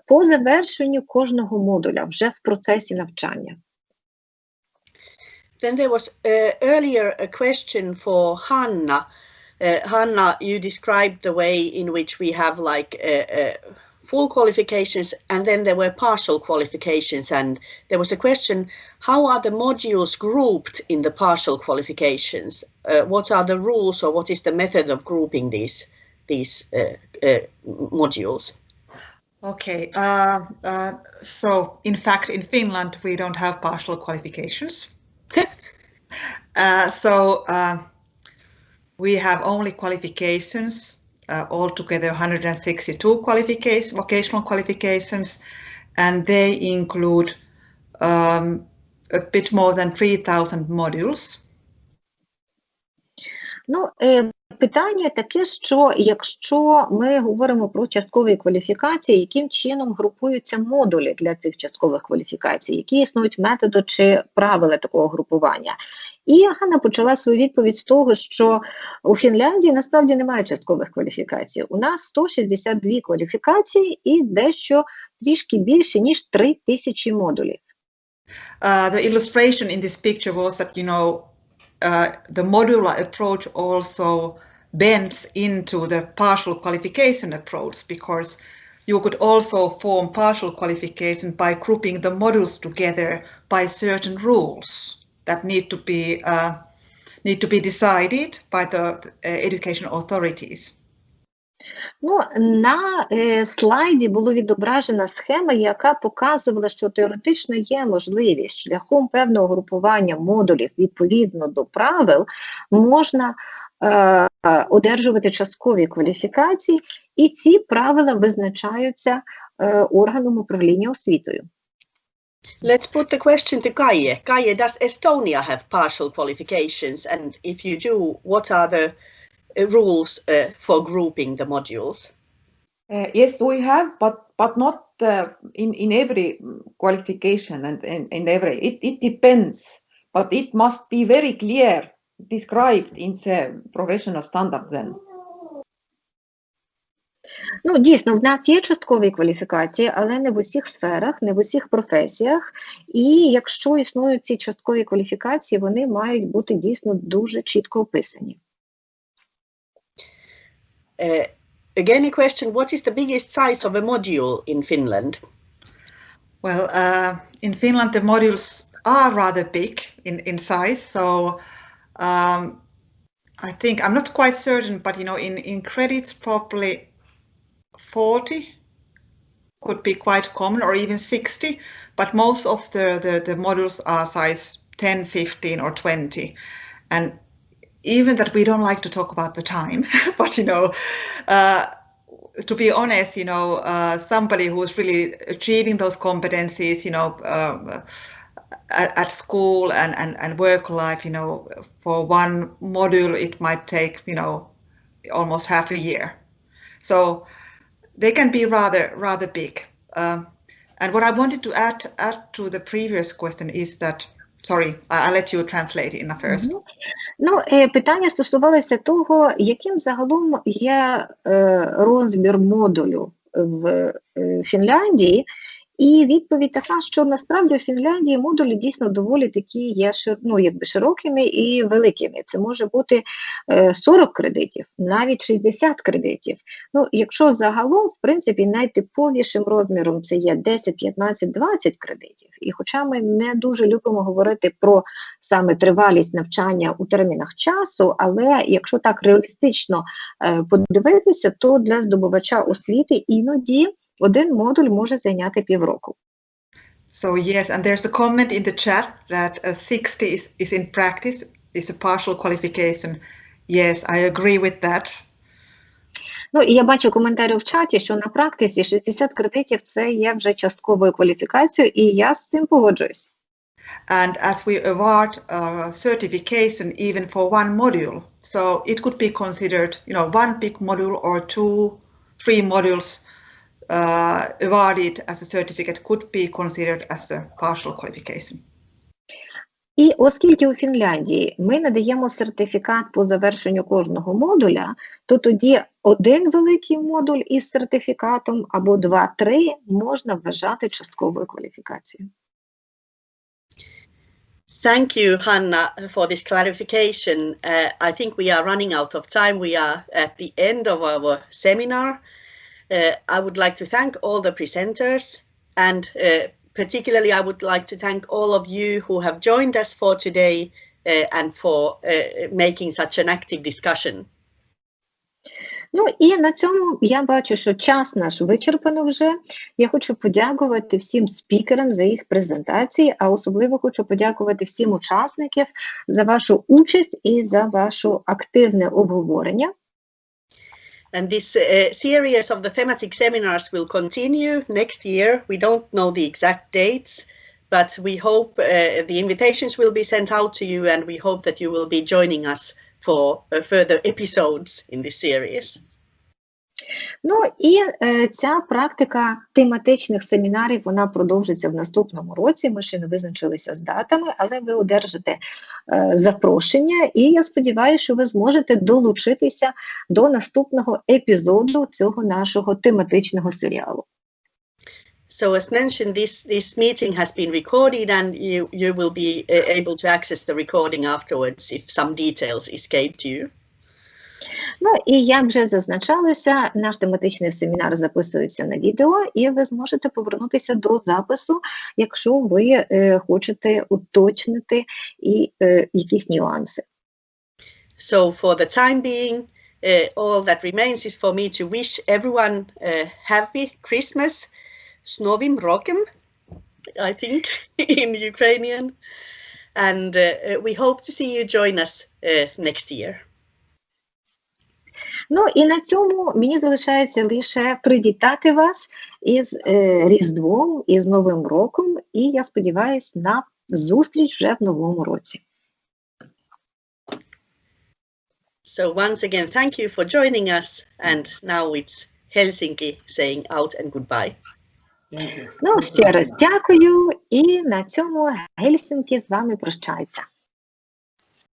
по завершенню кожного модуля, вже в процесі навчання. Then there was earlier a question for Hanna. Hanna, you described the way in which we have like full qualifications and then there were partial qualifications, and there was a question, how are the modules grouped in the partial qualifications? What are the rules or what is the method of grouping these modules? Okay, so in fact in Finland we don't have partial qualifications. We have only qualifications, altogether 162 vocational qualifications, and they include a bit more than 3,000 modules. Ну, питання таке, що якщо ми говоримо про часткові кваліфікації, яким чином групуються модулі для цих часткових кваліфікацій, які існують методи чи правила такого групування. І Ганна почала свою відповідь з того, що у Фінляндії насправді немає часткових кваліфікацій. У нас 162 кваліфікації і дещо трішки більше, ніж 3000 модулів. The illustration in this picture was that, you know, the modular approach also bends into the partial qualification approach, because you could also form partial qualification by grouping the modules together by certain rules that need to be decided by the education authorities. Ну, на слайді була відображена схема, яка показувала, що теоретично є можливість шляхом певного групування модулів відповідно до правил можна одержувати часткові кваліфікації, і ці правила визначаються органом управління освітою. Let's put the question to Kaije. Kaije, does Estonia have partial qualifications? And if you do, what are the rules for grouping the modules? Yes, we have, but not in every qualification and in every. It depends, but it must be very clear described in the professional standard then. Ну, дійсно, в нас є часткові кваліфікації, але не в усіх сферах, не в усіх професіях. І якщо існують ці часткові кваліфікації, вони мають бути дійсно дуже чітко описані. Again, a question, what is the biggest size of a module in Finland? Well, in Finland, the modules are rather big in size. So I think, I'm not quite certain, but you know, in credits, probably 40 could be quite common, or even 60. But most of the modules are size 10, 15, or 20. And even that we don't like to talk about the time, but you know, to be honest, you know, somebody who's really achieving those competencies, you know, at school and work life, you know, for one module it might take, you know, almost half a year. So they can be rather big. And what I wanted to add to the previous question is that, sorry, I'll let you translate it in first. Ну, питання стосувалося того, яким загалом є розмір модулю в Фінляндії. І відповідь така, що насправді в Фінляндії модулі дійсно доволі такі є широкими і великими. Це може бути 40 кредитів, навіть 60 кредитів. Ну, якщо загалом, в принципі, найтиповішим розміром це є 10, 15, 20 кредитів. І хоча ми не дуже любимо говорити про саме тривалість навчання у термінах часу, але якщо так реалістично подивитися, то для здобувача освіти іноді Один модуль може зайняти півроку. So yes, and there's a comment in the chat that 60 is in practice, is a partial qualification. Yes, I agree with that. Ну, і я бачу коментарі в чаті, що на практиці 60 кредитів – це є вже частковою кваліфікацією, і я з цим погоджуюсь. And as we award certification even for one module, so it could be considered, one big module or 2-3 modules awarded as a certificate could be considered as a partial qualification. І оскільки у Фінляндії ми надаємо сертифікат по завершенню кожного модуля, то тоді один великий модуль із сертифікатом або 2-3 можна вважати частковою кваліфікацією. Thank you, Hanna, for this clarification. I think we are running out of time. We are at the end of our seminar. I would like to thank all the presenters, and particularly I would like to thank all of you who have joined us for today and for making such an active discussion. Ну і на цьому я бачу, що час наш вичерпано вже. Я хочу подякувати всім спікерам за їх презентації, а особливо хочу подякувати всім учасникам за вашу участь і за ваше активне обговорення. And this series of the thematic seminars will continue next year. We don't know the exact dates, but we hope the invitations will be sent out to you, and we hope that you will be joining us for further episodes in this series. Ну і ця практика тематичних семінарів, вона продовжиться в наступному році. Ми ще не визначилися з датами, але ви одержите запрошення, і я сподіваюся, що ви зможете долучитися до наступного епізоду цього нашого тематичного серіалу. So as mentioned, this meeting has been recorded, and you will be able to access the recording afterwards if some details escaped you. Ну і як вже зазначалося, наш тематичний семінар записується на відео, і ви зможете повернутися до запису, якщо ви хочете уточнити якісь нюанси. So for the time being, all that remains is for me to wish everyone a happy Christmas, z Novým rokem, I think, in Ukrainian, and we hope to see you join us next year. Ну і на цьому мені залишається лише привітати вас із Різдвом, із Новим роком, і я сподіваюся на зустріч вже в новому році. So once again, thank you for joining us, and now it's Helsinki saying out and goodbye. Ну, ще раз дякую, і на цьому Гельсінкі з вами прощається.